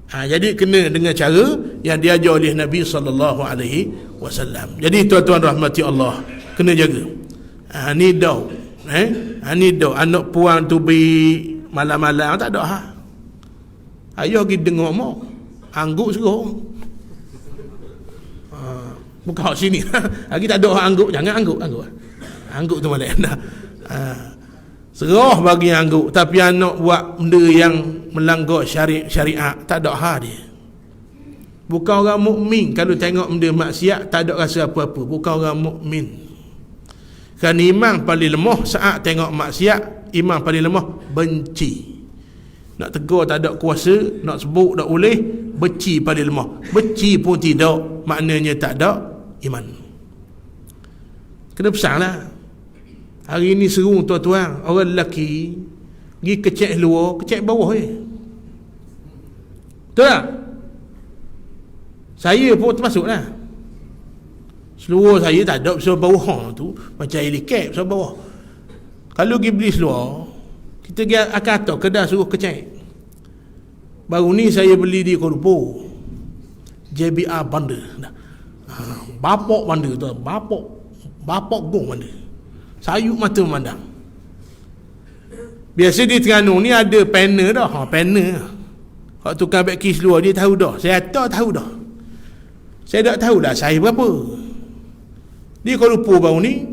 Jadi kena dengan cara yang diajar oleh Nabi SAW. Jadi tuan-tuan rahmati Allah, kena jaga. Ni dah ni dah anak puang tu bi malam-malam tak ada ayah pergi dengar mak angguk suruh. Bukan hak sini. Lagi tak ada angguk, jangan angguk tu malam dah. Serah bagi angguk, tapi anak buat benda yang melanggar syariat tak ada dia. Bukan orang mukmin kalau tengok benda maksiat tak ada rasa apa-apa, bukan orang mukmin. Kerana iman paling lemah saat tengok maksiat, iman paling lemah benci. Nak tegur tak ada kuasa, nak sebut tak boleh, benci paling lemah. Benci pun tidak, maknanya tak ada iman. Kena pesanlah. Hari ni seru tuan-tuan, orang lelaki pergi kecek luar, kecek bawah betul tak? Saya pun termasuklah. Seluar saya tak ada besar bawah tu, macam helikop besar bawah. Kalau pergi beli seluar, kita pergi akan atas kedai suruh kecek. Baru ni saya beli di Kuala Lumpur, JBR bandar. Bapak bandar tu, bapak gong bandar. Sayuk mata memandang. Biasa di Terengganu ni ada panel dah. Panel. Hak tukang backcase luar dia tahu dah. Saya tak tahu dah. Saya tak tahu dah saya berapa. Di Kuala Lumpur baru ni,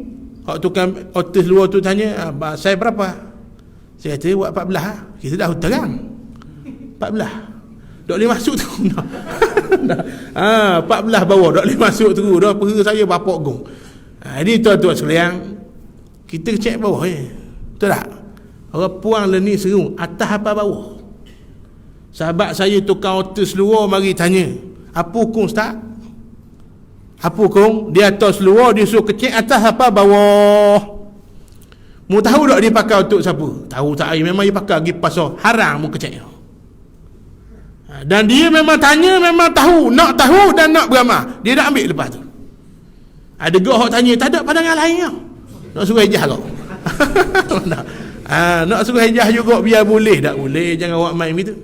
hak tukang otis luar tu tanya, saya berapa? Saya kata buat 14. Kita dah terang 14. Tak boleh masuk tu. 14 bawah tak boleh masuk tu. Dah pergi saya bapak gong. Ini tuan-tuan sekalian, kita cek bawah betul tak? Orang puang lah ni seru, atas apa bawah. Sahabat saya tukang otis luar mari tanya, apa hukum ustaz? Apa hukum? Dia atas luar dia suruh kecek atas apa bawah. Mu tahu tak dia pakai untuk siapa? Tahu tak? Memang dia pakai pergi pasar haram mu kecek. Dan dia memang tanya, memang tahu, nak tahu dan nak beramal. Dia dah ambil lepas tu. Ada gak tanya, tak ada pandangan lain tau. Nak suruh hijah kau. Nak suruh hijah juga biar boleh. Tak boleh, jangan awak main begitu.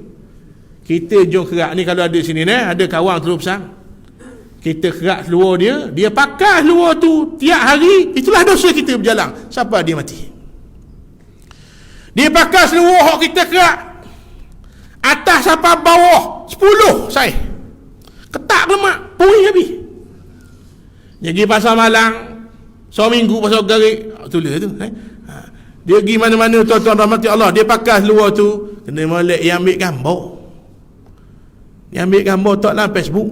Kita jom kerak ni, kalau ada sini ni, ada kawan terus pesan, kita kerak seluar dia, dia pakai seluar tu tiap hari, itulah dosa kita berjalan sampai dia mati. Dia pakai seluar hak kita kerak atas sampai bawah 10 saya ketak lemak puing habis. Jadi pasal Malang seminggu pasal garik tulis tu dia pergi mana-mana tuan-tuan rahmati Allah, dia pakai seluar tu kena molek yang ambil gambar. Dia ambil gambar tak dalam Facebook.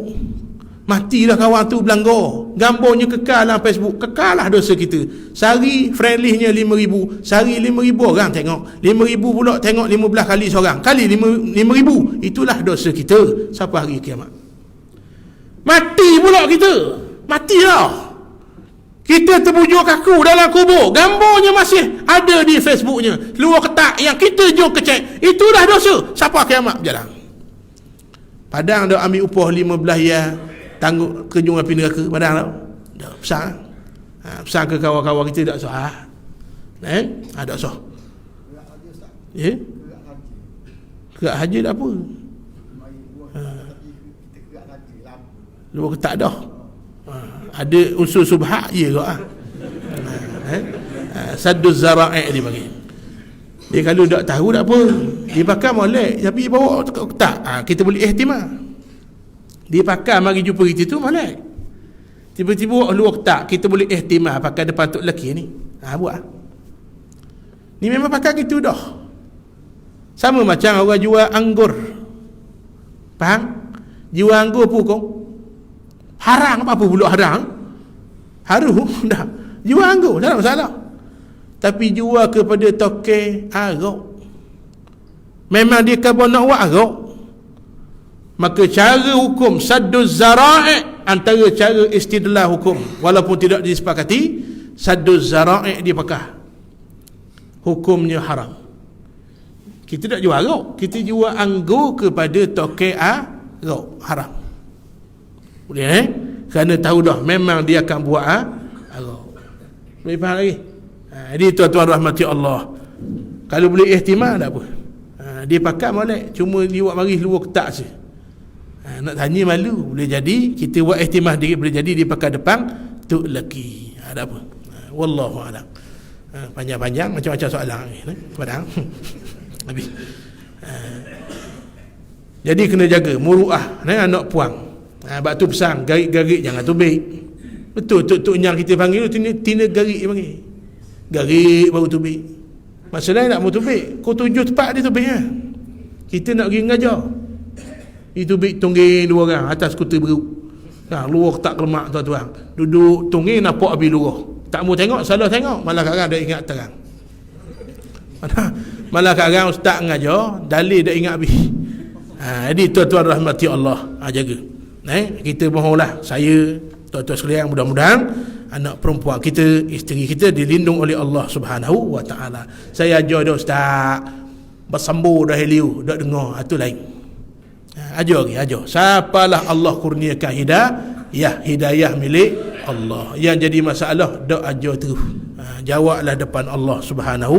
Matilah kawan tu belanggar. Gambarnya kekal dalam Facebook. Kekal lah dosa kita. Sehari friendly-nya 5,000. Sehari 5,000 orang tengok. 5,000 pula tengok 15 kali seorang. Kali 5,000. Itulah dosa kita sampai hari kiamat. Mati pula kita. Matilah. Kita terbujuk kaku dalam kubur, gambarnya masih ada di Facebooknya, luar ketak yang kita jom kecek, itu dah dosa sampai kiamat berjalan. Padang dah ambil upah 15 ya, tangguh kejung api neraka. Padang dah pesan, pesan ke kawan-kawan kita tak sah. Tak sah. Ya, gerak haji tak apa. Luar ketak dah. Ada unsur subhat je kot sadduz zara'i' dia bagi. Dia kalau tak tahu tak apa, dia pakai molek tapi bawa tak, kita boleh ihtimal. Dia pakai mari jumpa kita tu molek, tiba-tiba luar tak, kita boleh ihtimal pakai depan tok lelaki ni. Buat ni memang pakai gitu dah. Sama macam orang jual anggur, faham? Jual anggur pukung haram, apa pula haram? Harum dah. Jual anggur tak ada masalah. Tapi jual kepada toke arak, memang dia kata nak buat arak, maka cara hukum sadduz zara'i', antara cara istidlal hukum walaupun tidak disepakati, sadduz zara'i' dia pakai hukumnya haram. Kita tak jual arak, kita jual anggur kepada toke arak, haram. Boleh kerana tahu dah memang dia akan buat arak. Boleh faham lagi? Jadi tuan-tuan rahmati Allah, kalau boleh ihtimal tak apa. Dia pakai molek, cuma dia buat mari luar ketak je. Nak tanya malu. Boleh jadi kita buat ihtimal dikit, boleh jadi dia pakai depan tok lelaki. Tak apa. Wallahu a'lam. Panjang-panjang macam-macam soalan ni. Padang. Habis. Jadi kena jaga muruah anak puang. Sebab tu pesan garik-garik jangan tubik. Betul tok yang kita panggil tu tina garik dia panggil. Garik baru tubik. Masalahnya nak mau tubik, kau tunjuk tempat dia tubik lah. Kita nak pergi ngajar, itu tubik tungging dua orang atas skuter beruk. Luar tak lemak tuan-tuan. Duduk tungging nampak habis luar. Tak mau tengok, salah tengok, malah kadang dah ingat terang. Malah kadang ustaz ngajar, dalil dah ingat habis. Jadi tuan-tuan rahmati Allah, jaga. Kita mohonlah, saya, tuan-tuan sekalian, mudah-mudahan anak perempuan kita, isteri kita dilindung oleh Allah Subhanahu wa taala. Saya ajar dah ustaz, bersambung dah heliu, dak dengar, itu lain. Ajar lagi, ajar. Siapalah Allah kurniakan hidayah milik Allah. Yang jadi masalah dak ajar terus. Jawablah depan Allah Subhanahu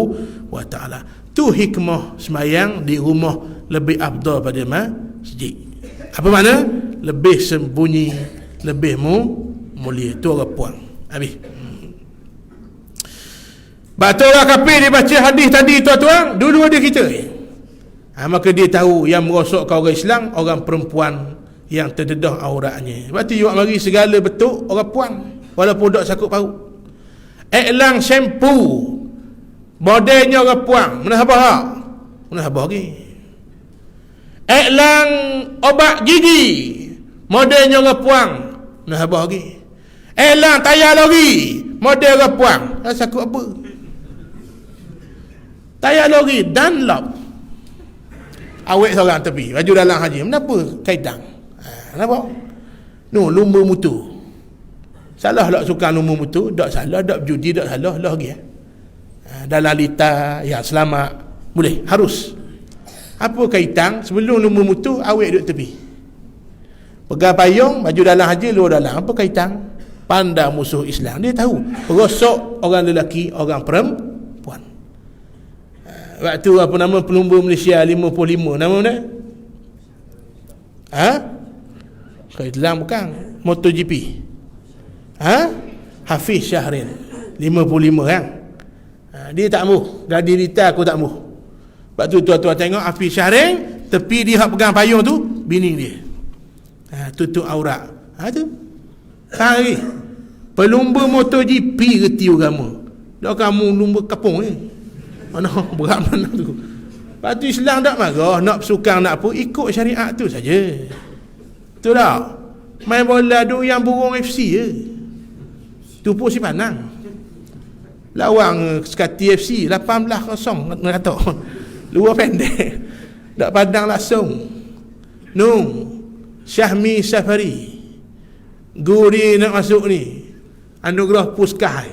wa taala. Tu hikmah semayang di rumah lebih afdal pada masjid. Apa makna? Lebih sembunyi, lebih mulia. Tu orang puang. Habis. Batu orang kafir dia baca hadis tadi tuan-tuan, dulu ada kita. Maka dia tahu yang merosakkan orang Islam, orang perempuan yang terdedah auratnya. Sebab tu you mari segala bentuk orang puang walaupun tak sakut paut. Eklang shampoo modelnya orang puang, mana habah lagi. Eklang obat gigi modelnya orang puang, mana habah lagi. Elang tayar lori model orang puang, sakut apa? Tayar lori Dunlop, awet seorang tepi, baju dalam haji, kenapa kaitang? Kenapa? Lumba mutu. Salah tak suka lumba mutu? Tak salah, tak judi, tak salah lah lagi. Dalam lita yang selamat boleh, harus. Apa kaitang? Sebelum lumba mutu, awet duduk tepi, pegang payung, baju dalam haji, luar dalam. Apa kaitang? Pandang musuh Islam. Dia tahu rosok orang lelaki, orang perempuan. Waktu apa nama pelumba Malaysia 55, nama mana? Islam bukan, MotoGP. Hafiz Syahrin 55 kan. Dia tak mahu, dah dirita aku tak mahu. Sebab tu tuan-tuan tengok Hafiz Syahrin, tepi dia pegang payung tu bini dia. Tutup aurat. Tu hari pelumba MotoGP reti agama. Dak kamu lumba kapung ni. Mana berat mana tu. Lepas tu Islam tak marah, nak bersukan nak apa, ikut syariat tu saja. Betul tak? Main bola duk yang burung FC je. Tu pun si Panang. Lawang Sekati FC 18-0 kata. Luar pendek. Dak Padang langsung. Syahmi Safari. Guri nak masuk ni. anugerah puskah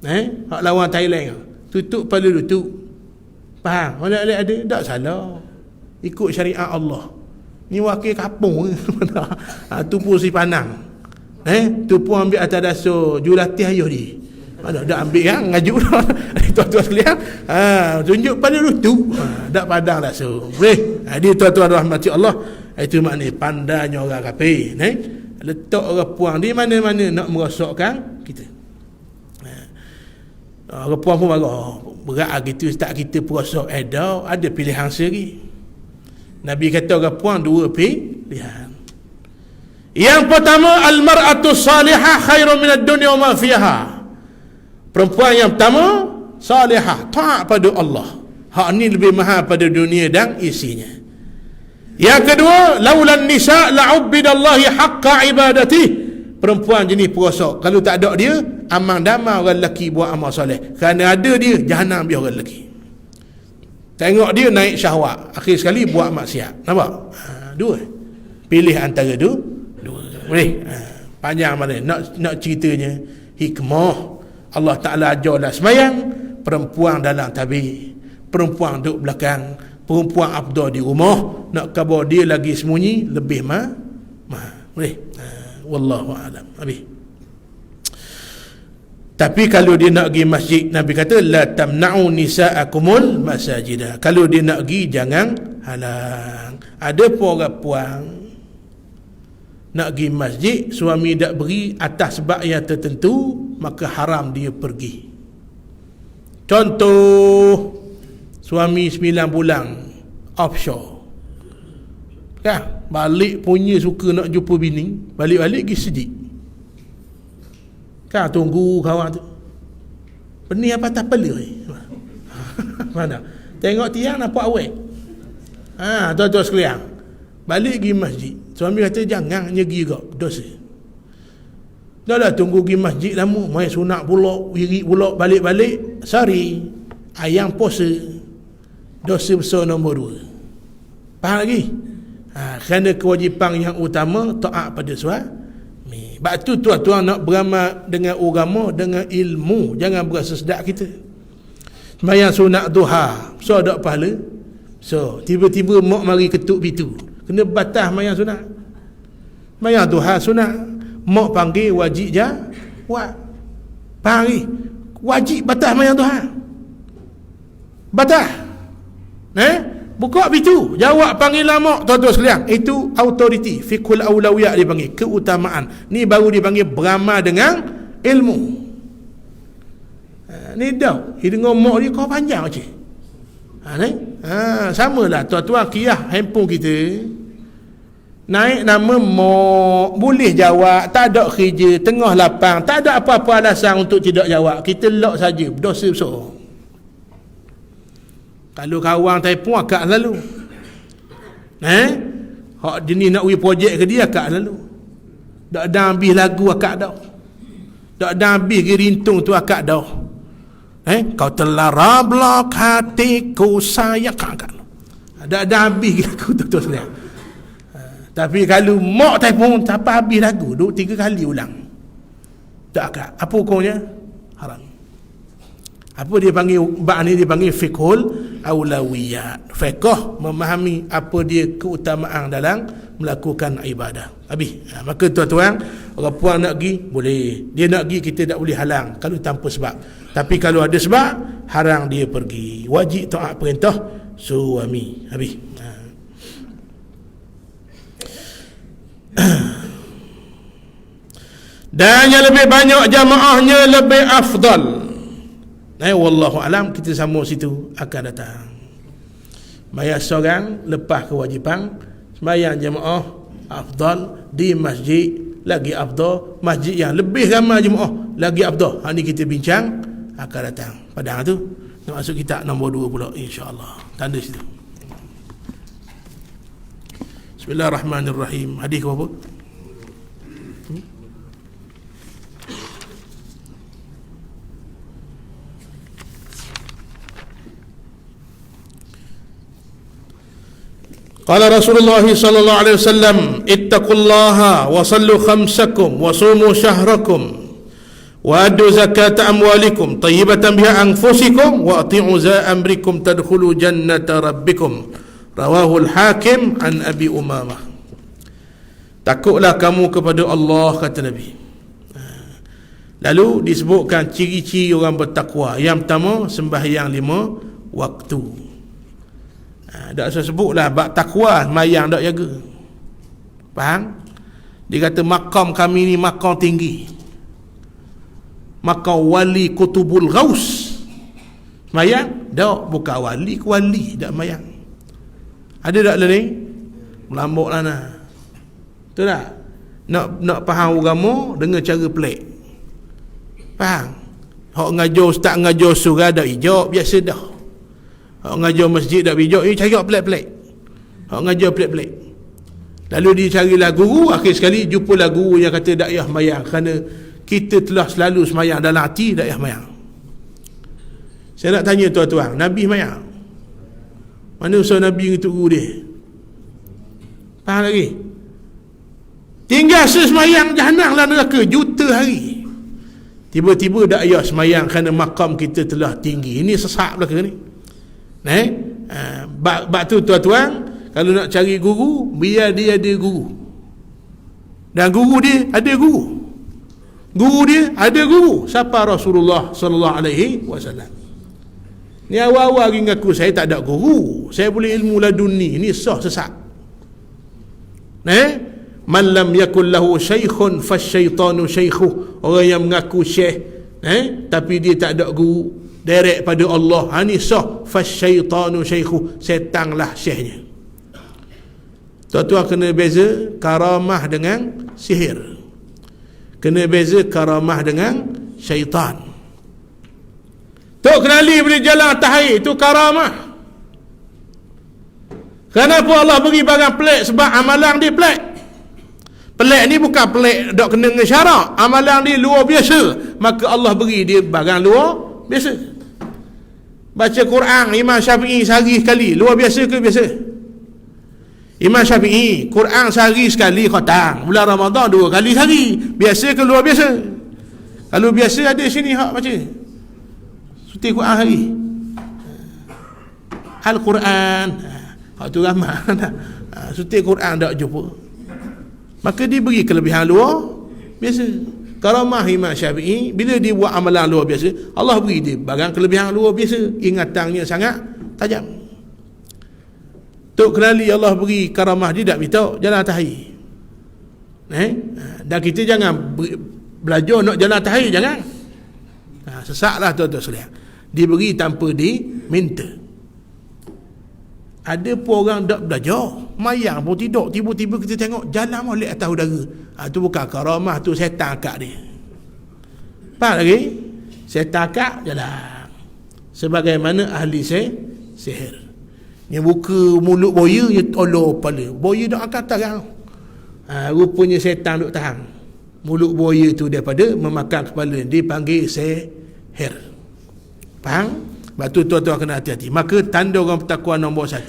hak lawan Thailand tutup pada lutut. Faham? Oleh ada tak salah, ikut syariat Allah. Ni wakil kapung tu pun si panang, tu pun ambil atas dasar jurulatih ayuh dia. Mana dah ambil yang ngajuk dah tuan-tuan sekalian, tunjuk pada lutut, tak padang dah. So boleh, dia tuan-tuan rahmati Allah, itu maknanya pandainya orang kafir, letak orang puang di mana-mana nak merosakkan kita. Orang puang pun marah, berat gitu tak kita perosak. Ada pilihan sendiri. Nabi kata orang puang dua pilihan. Yang pertama, al-mar'atu salihah khairun minad dunya wa ma fiha. Perempuan yang pertama salihah, taat pada Allah, hak ni lebih mahal pada dunia dan isinya. Yang kedua, laulan nisa la'ubbidallahi haqqa ibadati. Perempuan jenis perosak, kalau tak ada dia, amang damai orang lelaki buat amal soleh. Kerana ada dia, jahanam biar orang lelaki. Tengok dia naik syahwat, akhir sekali buat maksiat. Nampak? Dua. Pilih antara dua. Boleh? Panjang mana nak ceritanya. Hikmah Allah Ta'ala ajarlah semayang, perempuan dalam tabir, perempuan duduk belakang, perempuan abdah di rumah, nak khabar dia lagi sembunyi, lebih boleh. Wallahu a'lam. Habis. Tapi kalau dia nak pergi masjid, Nabi kata la tamna'u nisa'akumul masajidah. Kalau dia nak pergi, jangan halang. Ada pun orang puang nak pergi masjid, suami tak beri atas sebab yang tertentu, maka haram dia pergi. Contoh, suami 9 bulan offshore kan, balik punya suka nak jumpa bini, balik-balik pergi sedih kan, tunggu kawan tu benih apa tak perlu mana tengok tiang nampak awet. Tuan-tuan sekalian, balik pergi masjid, suami kata jangan nyegi kau, dosa. Dah tunggu pergi masjid lama, main sunat pula, wirid pula, balik-balik sari ayam puasa, dosa besar nombor 2. Faham lagi? Kerana kewajipan yang utama taat pada suami. Sebab tu tuan-tuan nak beramal dengan agama, dengan ilmu, jangan berasa sedap kita. Sembahyang sunat duha, so ada pahala. So tiba-tiba mak mari ketuk pintu, kena batas sembahyang sunat. Sembahyang duha sunat, mak panggil wajib jawab. Panggil wajib batas sembahyang duha, batas. Buka pintu, jawab panggilan mak. Tuan-tuan sekalian, itu autoriti, fiqhul aulawiyah dipanggil, keutamaan. Ni baru dipanggil beramal dengan ilmu. Ni dah hidung mak dia kau panjang je. Samalah tuan-tuan, kiyah handphone kita naik nama mak, boleh jawab, tak ada kerja, tengah lapang, tak ada apa-apa alasan untuk tidak jawab, kita lock saja, dosa besar. Kalau kawan telefon akak lalu, hak jenis nak pergi projek ke dia, akak lalu. Tak ada habis lagu akak dah, tak ada habis gerintung tu akak dah. Kau telah rablok hatiku sayang, akak tak ada habis lagu tu sekalian. Tapi kalau mak telefon tak habis lagu, 2-3 kali ulang, tak akak, apa hukumnya? Haram. Apa dia panggil, bab ni dia panggil fiqhul aulawiyat. Fiqh memahami apa dia keutamaan dalam melakukan ibadah. Habis. Maka tuan-tuan, orang puan nak pergi boleh, dia nak pergi kita tak boleh halang kalau tanpa sebab. Tapi kalau ada sebab, haram dia pergi. Wajib taat perintah suami. Habis. Dan yang lebih banyak jamaahnya lebih afdal. Wallahu alam, kita sambung situ akan datang. Sembahyang seorang lepas kewajipan, sembahyang jemaah afdal, di masjid lagi afdal, masjid yang lebih ramai jemaah lagi afdal. Hari ni kita bincang, akan datang pada hari tu nak masuk kitab nombor 2 pula, insya-Allah. Tanda situ. Bismillahirrahmanirrahim. Hadis ke apa? Qala Rasulullah sallallahu alaihi wasallam, ittaqullaha wa sallu khamsakum wa sumu syahrakum wa adu zakata amwalikum tayyibatan biha anfusikum wa ati'u za amrikum tadkhulu jannata rabbikum. Rawahul Hakim an Abi Umamah. Takutlah kamu kepada Allah, kata Nabi. Lalu disebutkan ciri-ciri orang bertakwa. Yang pertama, sembahyang 5 waktu. Tak usah sebutlah bab takwa, sembahyang tak jaga. Faham? Dia kata makam kami ni makam tinggi, makam wali kutubul ghaus. Sembahyang? Tak, bukan wali, wali tak sembahyang. Ada tak lah ni? Melambuk lah nak. Betul tak? Nak faham agama dengan cara pelik. Faham? Hak ngajar ustaz, ngajar surah dak hijau biasa dah. Hak ngajar masjid dak hijau, cari pelik-pelik. Hak ngajar pelik-pelik. Lalu dia carilah guru, akhir sekali jumpalah guru yang kata tak payah sembahyang kerana kita telah selalu sembahyang dalam hati, tak payah sembahyang. Saya nak tanya tuan-tuan, Nabi sembahyang? Mana usaha Nabi untuk guru dia? Faham lagi? Tinggal sesembahyang jahanam lah neraka juta hari. Tiba-tiba tak payah sembahyang kerana makam kita telah tinggi. Ini sesak belaka ni. Bab tu tuan-tuan, kalau nak cari guru, biar dia ada guru. Dan guru dia ada guru. Guru dia ada guru. Siapa? Rasulullah sallallahu alaihi wasallam. Ni awal-awal lagi ngaku saya tak ada guru, saya boleh ilmu laduni. Ini sah sesat. Man lam yakul lahu shaykhun fasyaitanu shaykhuh. Orang yang mengaku syekh tapi dia tak ada guru, direct pada Allah, ini sah. Fasyaitanu shaykhuh, setanlah syekhnya. Tuan-tuan kena beza karamah dengan sihir. Kena beza karamah dengan syaitan. Tok kenali boleh jalan atas air, itu karamah. Kenapa Allah beri barang pelik? Sebab amalan dia pelik. Pelik ni bukan pelik dok kena dengan syarak, amalan dia luar biasa, maka Allah beri dia barang luar biasa. Baca Quran Imam Syafi'i sehari sekali, luar biasa ke biasa? Imam Syafi'i Quran sehari sekali khatam, bulan Ramadan 2 kali sehari, biasa ke luar biasa? Kalau biasa ada sini hak baca suti Quran hari Al-Quran, hak tu ramah suti Quran tak jumpa. Maka dia beri kelebihan luar biasa. Karamah Imam Syafi'i, bila dia buat amalan luar biasa, Allah beri dia barang kelebihan luar biasa, ingatannya sangat tajam. Tok kenali Allah beri karamah dia tak minta jalan atas air. Dan kita jangan belajar nak jalan atas air, jangan. Sesaklah tuan-tuan sekalian. Diberi tanpa diminta. Ada pun orang tak belajar, mayang pun tidak, tiba-tiba kita tengok jalan molek atas udara. Itu bukan karamah, tu setan akak dia. Faham lagi? Setan akak jalan. Sebagaimana ahli sihir. Yang buka mulut boya, dia tolong kepala. Boya tak akan tahan. Rupanya setan duk tahan mulut boya tu daripada memakan kepala. Dia panggil sihir. Faham? Sebab tu tuan-tuan kena hati-hati. Maka tanda orang bertakwa nombor 1,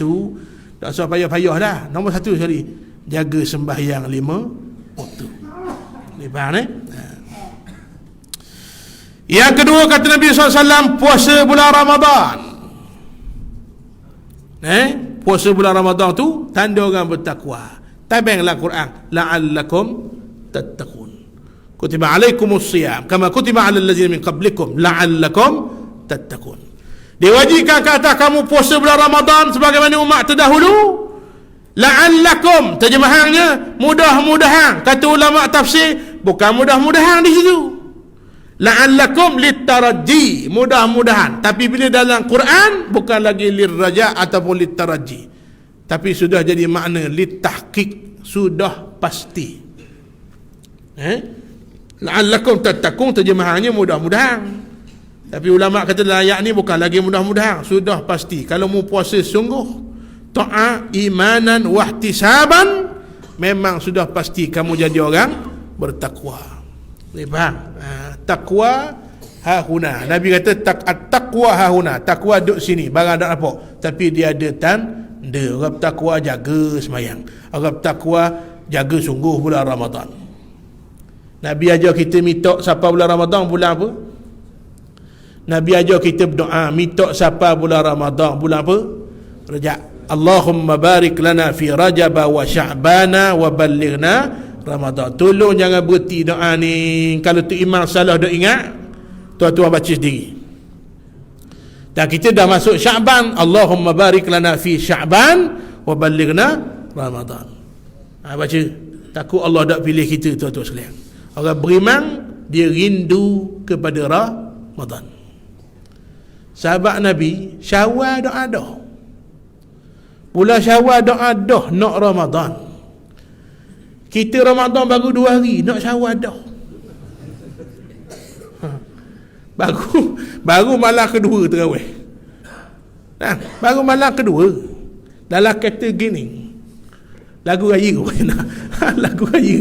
tak usah payah-payah dah. Nombor 1 sekali, jaga sembahyang 5 waktu. Ni faham Yang kedua kata Nabi SAW, puasa bulan Ramadan. Puasa bulan Ramadan tu tanda orang bertakwa. Tabenglah Quran, la'allakum tattaqun. Kutiba alaikumus siyam kama kutiba alal ladzina min qablikum la'allakum tattaqun. Diwajibkan ke atas kamu puasa bulan Ramadan sebagaimana umat terdahulu. La'allakum, terjemahannya mudah-mudahan. Kata ulama tafsir, bukan mudah-mudahan di situ. La'allakum litaraji, mudah-mudahan. Tapi bila dalam Quran bukan lagi lirraja ataupun litaraji, tapi sudah jadi makna litahqiq, sudah pasti. La'allakum tattaqun, terjemahannya mudah-mudahan. Tapi ulama kata layak ni bukan lagi mudah-mudahan, sudah pasti. Kalau mu puasa sungguh, ta'a imanan wahtisaban, memang sudah pasti kamu jadi orang bertakwa. Ni faham? Takwa hahuna. Nabi kata at-taqwa hahuna. Takwa duduk sini, barang tak nampak, tapi dia ada tanda. Orang bertakwa jaga sembahyang, orang bertakwa jaga sungguh bulan Ramadan. Nabi ajar kita minta siapa bulan Ramadan, bulan apa? Nabi ajar kita berdoa minta siapa bulan Ramadan, bulan apa? Rajab. Allahumma barik lana fi Rajab wa Sya'bana wa ballighna Ramadan. Tolong jangan berhenti doa ni. Kalau tu imam salah dah ingat, tuan-tuan baca sendiri. Dan kita dah masuk Sya'ban, Allahumma barik lana fi Sya'ban wa ballighna Ramadan. Baca. Takut Allah tak pilih kita, tuan-tuan sekalian. Orang beriman dia rindu kepada Ramadan. Sahabat Nabi Syawal doa dah. Bulan Syawal doa dah nak Ramadan. Kita Ramadan baru 2 hari nak Syawal dah. Baru malam kedua terawih. Baru malam kedua dalam kereta gini. Lagu raya lagu raya.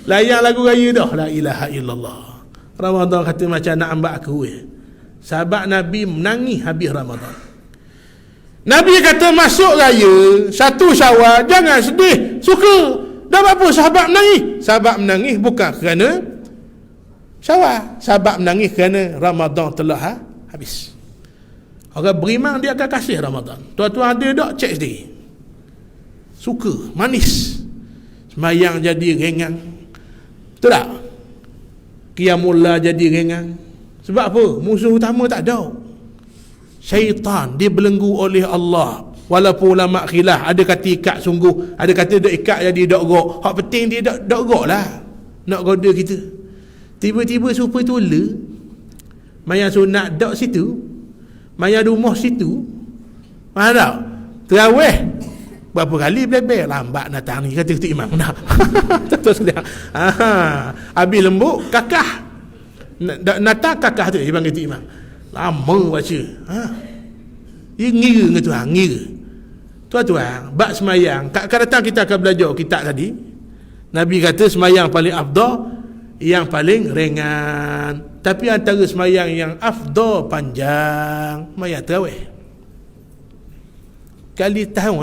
Layan lagu raya dah. La ilaha illallah. Ramadan kata macam nak ambak aku. Sahabat Nabi menangis habis Ramadan. Nabi kata masuk raya 1 Syawal jangan sedih, suka. Dah apa sahabat menangis? Sahabat menangis bukan kerana Syawal. Sahabat menangis kerana Ramadan telah habis. Orang beriman dia akan kasih Ramadan. Tuan-tuan ada tak? Cek sendiri. Suka, manis. Semayang jadi ringan. Betul tak? Qiyamullah jadi ringan. Sebab apa? Musuh utama tak ada. Syaitan dibelenggu oleh Allah. Walaupun ulama khilaf, ada kata ikat sungguh, ada kata dok ikat jadi dok gok. Hak penting dia dok gok lah, nak goda kita. Tiba-tiba supaya tula mayang sunat dok situ, mayang rumah situ. Mana tak? Terawih berapa kali belebel lambat datang ni kata imam dah. Terus dia. Habis lembut kakah. Datang kakah tu dia panggil imam. Lama baca. Dia ngira dengan Tuhan, ngira. Tuan-tuan, bab semayang, akan datang kita akan belajar kitab tadi. Nabi kata semayang paling afdal, yang paling ringan. Tapi antara semayang yang afdal panjang, semayang tarawih. Kali tahun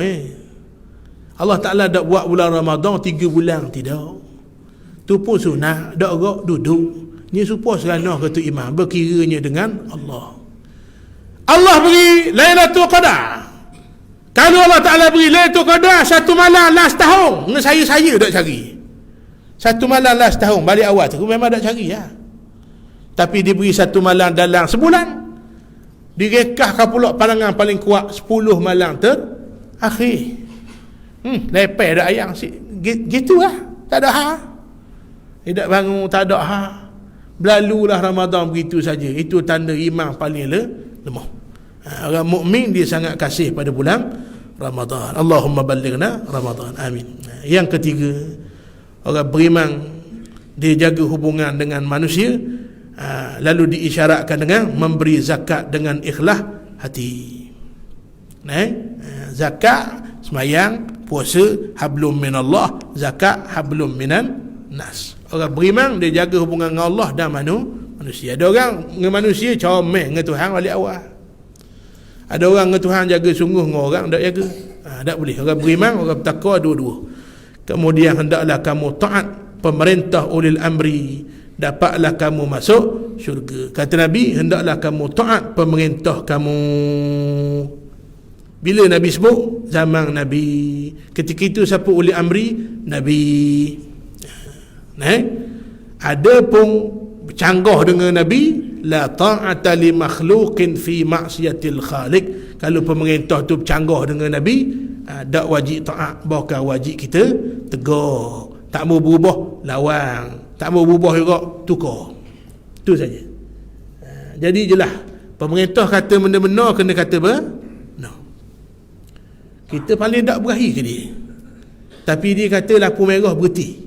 Allah Ta'ala dak buat bulan Ramadan 3 bulan, tidak. Tu pun sunat, dak gerak duduk. Ni supaya seranah kata imam, berkiranya dengan Allah. Allah beri Lailatul Qadar. Kalau Allah Ta'ala beri Lailatul Qadar 1 malam last tahun, dengan saya tak cari 1 malam last tahun, balik awal tu memang tak cari ya. Tapi diberi 1 malam dalam sebulan. Direkahkan pula pandangan paling kuat 10 malam terakhir. Lepas dah ayang gitu lah. Tak ada ha. Tidak bangun, tak ada ha. Berlalulah Ramadan begitu saja. Itu tanda iman paling lemah. Orang mukmin dia sangat kasih pada bulan Ramadan. Allahumma ballighna Ramadan. Amin. Yang ketiga, orang beriman dia jaga hubungan dengan manusia, lalu diisyaratkan dengan memberi zakat dengan ikhlas hati. Zakat, semayang, puasa, hablum minallah, zakat, hablum minan nas. Orang beriman dia jaga hubungan dengan Allah dan manusia. Ada orang dengan manusia comel dengan Tuhan balik awal. Ada orang dengan Tuhan jaga sungguh, dengan orang tak jaga. Tak boleh. Orang beriman, orang bertakwa, dua-dua. Kemudian hendaklah kamu taat pemerintah ulil amri, dapatlah kamu masuk syurga. Kata Nabi, hendaklah kamu taat pemerintah kamu. Bila Nabi sebut? Zaman Nabi. Ketika itu siapa ulil amri? Nabi. Ada pun bercanggah dengan Nabi, la ta'ata li makhluqin fi ma'siyatil khaliq. Kalau pemerintah tu bercanggah dengan Nabi, tak wajib taat, bahkan wajib kita tegur. Tak mau berubah, lawan. Tak mau berubah juga, tukar. Itu saja. Jadi jelas, pemerintah kata benda benar, kena kata benar. Kita paling tak berakhir ke dia. Tapi dia kata lampu merah berhenti.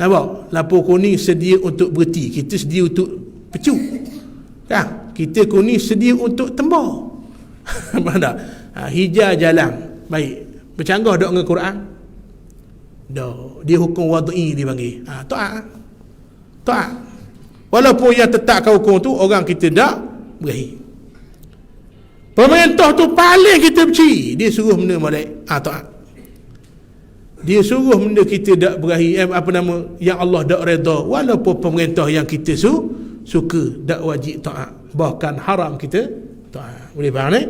Nampak? Lampu kuning sedia untuk berhenti, kita sedia untuk pecu. Kan? Kita kuning sedia untuk tembak. Mana? Hijau jalan. Baik. Bercanggah dok dengan Quran? Dah. Dia hukum wad'i dia panggil. Taat. Taat. Walaupun yang tetapkan hukum tu orang kita tak berakhir. Pemerintah tu paling kita benci, dia suruh benda molek. Taat. Dia suruh benda kita dak berahi yang Allah dak redha, walaupun pemerintah yang kita suka, dak wajib taat, bahkan haram kita taat. Boleh faham ni?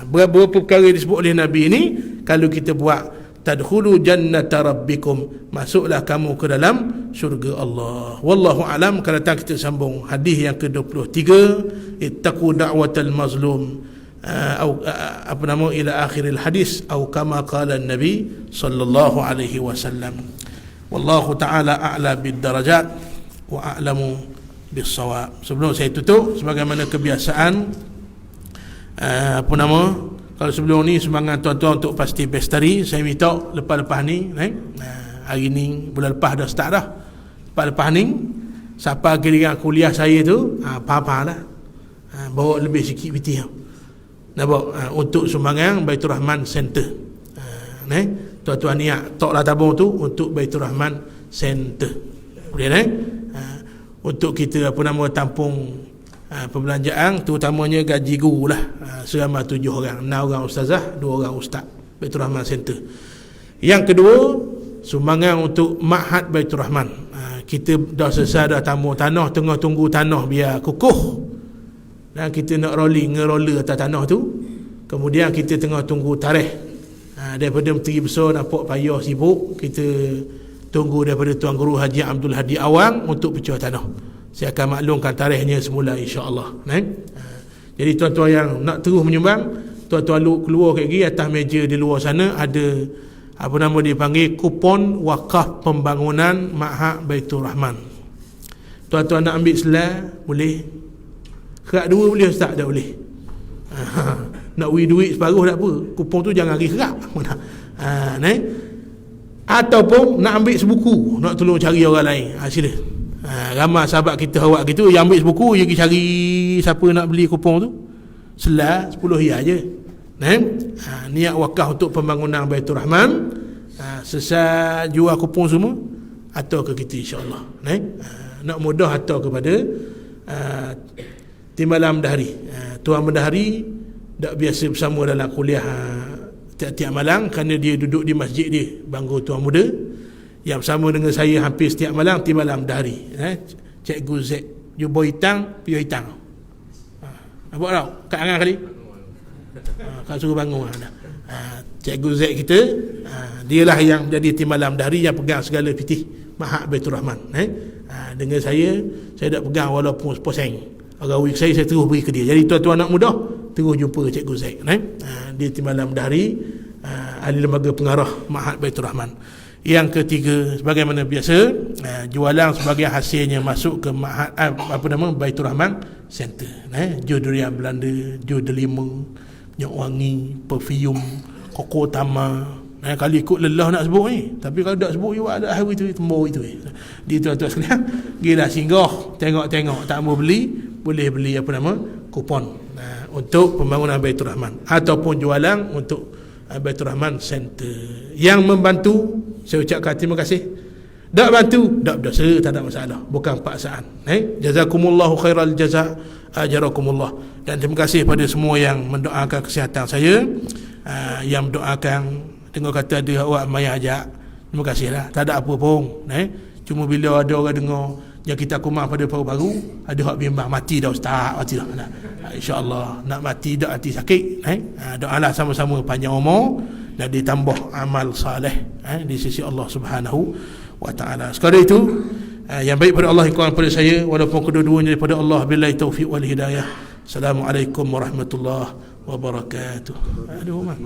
Beberapa perkara disebut oleh Nabi ini, kalau kita buat, tadkhulu jannata rabbikum, masuklah kamu ke dalam syurga Allah. Wallahu alam. Kalau datang kita sambung hadis yang ke-23, ittaqu da'watal mazlum ila akhiril hadis, atau kama qala Nabi sallallahu alaihi wasallam. Wallahu taala a'la bid darajat wa a'lamu bis shawab. Sebelum saya tutup, sebagaimana kebiasaan, kalau sebelum ni sumbangan tuan-tuan untuk pasti pestari, saya minta lepas-lepas ni, hari ni bulan lepas dah start dah, lepas-lepas ni siapa kira kuliah saya tu, apa-apa lah, bawa lebih sikit piti untuk sumbangan Baitur Rahman Center. Tuan-tuan niat taklah tabung tu untuk Baitur Rahman Center, boleh untuk kita tampung perbelanjaan, terutamanya gaji guru lah, seramai 7 orang, 6 orang ustazah, 2 orang ustaz Baitur Rahman Center. Yang kedua, sumbangan untuk Ma'had Baitur Rahman. Kita dah selesai dah tambung tanah, tengah tunggu tanah biar kukuh, dan kita nak ngeroller atas tanah tu. Kemudian kita tengah tunggu tarikh, daripada Menteri Besar nampak payah sibuk, kita tunggu daripada Tuan Guru Haji Abdul Hadi Awang untuk pecah tanah. Saya akan maklumkan tarikhnya semula, insya-Allah. Jadi tuan-tuan yang nak terus menyumbang, tuan-tuan keluar lagi atas meja di luar sana ada dipanggil kupon wakaf pembangunan Ma'had Baitur Rahman. Tuan-tuan nak ambil selah boleh, kerak 2 boleh ustaz, tak boleh. Nak beri duit separuh tak apa, kupon tu jangan lagi kerak. Ataupun nak ambil sebuku, nak tolong cari orang lain, sila. Ramai sahabat kita awak gitu yang ambil sebuku, dia pergi cari siapa nak beli kupon tu, selah 10 riyal je. Niat wakaf untuk pembangunan Baitur Rahman, selesai jual kupon semua, atau ke kita, insya-Allah. Nak mudah atau kepada Timbalan Mendahari. Tuan Mendahari tak biasa bersama dalam kuliah tiap-tiap malam, kerana dia duduk di masjid dia, bangku tuan muda, yang bersama dengan saya hampir setiap malam, Timbalan Mendahari. Cikgu Z jubah hitam, piah hitam. Nampak tak? Kat Angan kali? Kau suruh bangun. Cikgu Z kita, dialah yang jadi Timbalan Mendahari, yang pegang segala pitih Ma'had Baitur Rahman. Dengan saya tak pegang walaupun poseng. Orang week saya terus beri ke dia. Jadi tuan-tuan nak mudah, terus jumpa Cikgu Z. Dia Timbalan Mendahari, ahli lembaga pengarah Ma'had Baitur Rahman. Yang ketiga, sebagaimana biasa, jualan sebagai hasilnya masuk ke Ma'had Baitur Rahman Center. Jus durian Belanda, jus delima, minyak wangi, perfume, koko tama. Kalau ikut lelah nak sebut ni, tapi kalau tak sebut juga ada hari tu tembur itu. Dia tuan-tuan sekalian, gila singgah, tengok-tengok, tak mau beli, boleh beli kupon untuk pembangunan Baitur Rahman, ataupun jualan untuk Baitur Rahman Center. Yang membantu, saya ucapkan terima kasih. Tak bantu, tak berdosa, tak ada masalah, bukan paksaan. Jazakumullahu khairal jaza, ajarakumullah. Dan terima kasih pada semua yang mendoakan kesihatan saya, yang mendoakan, tengok kata ada awak maya ajak, terima kasihlah. Tak ada apa pun, cuma bila ada orang dengar yang kita kumah pada paru-paru, ada hak bimbang, mati dah ustaz, mati dah. InsyaAllah nak mati dah, hati sakit, doalah sama-sama panjang umur dan ditambah amal saleh di sisi Allah Subhanahu wa ta'ala. Sekadar itu, yang baik pada Allah, yang kurang pada saya, walaupun kedua-duanya daripada Allah. Billahi taufiq wal hidayah. Assalamualaikum warahmatullahi wabarakatuh. Aduh, mak.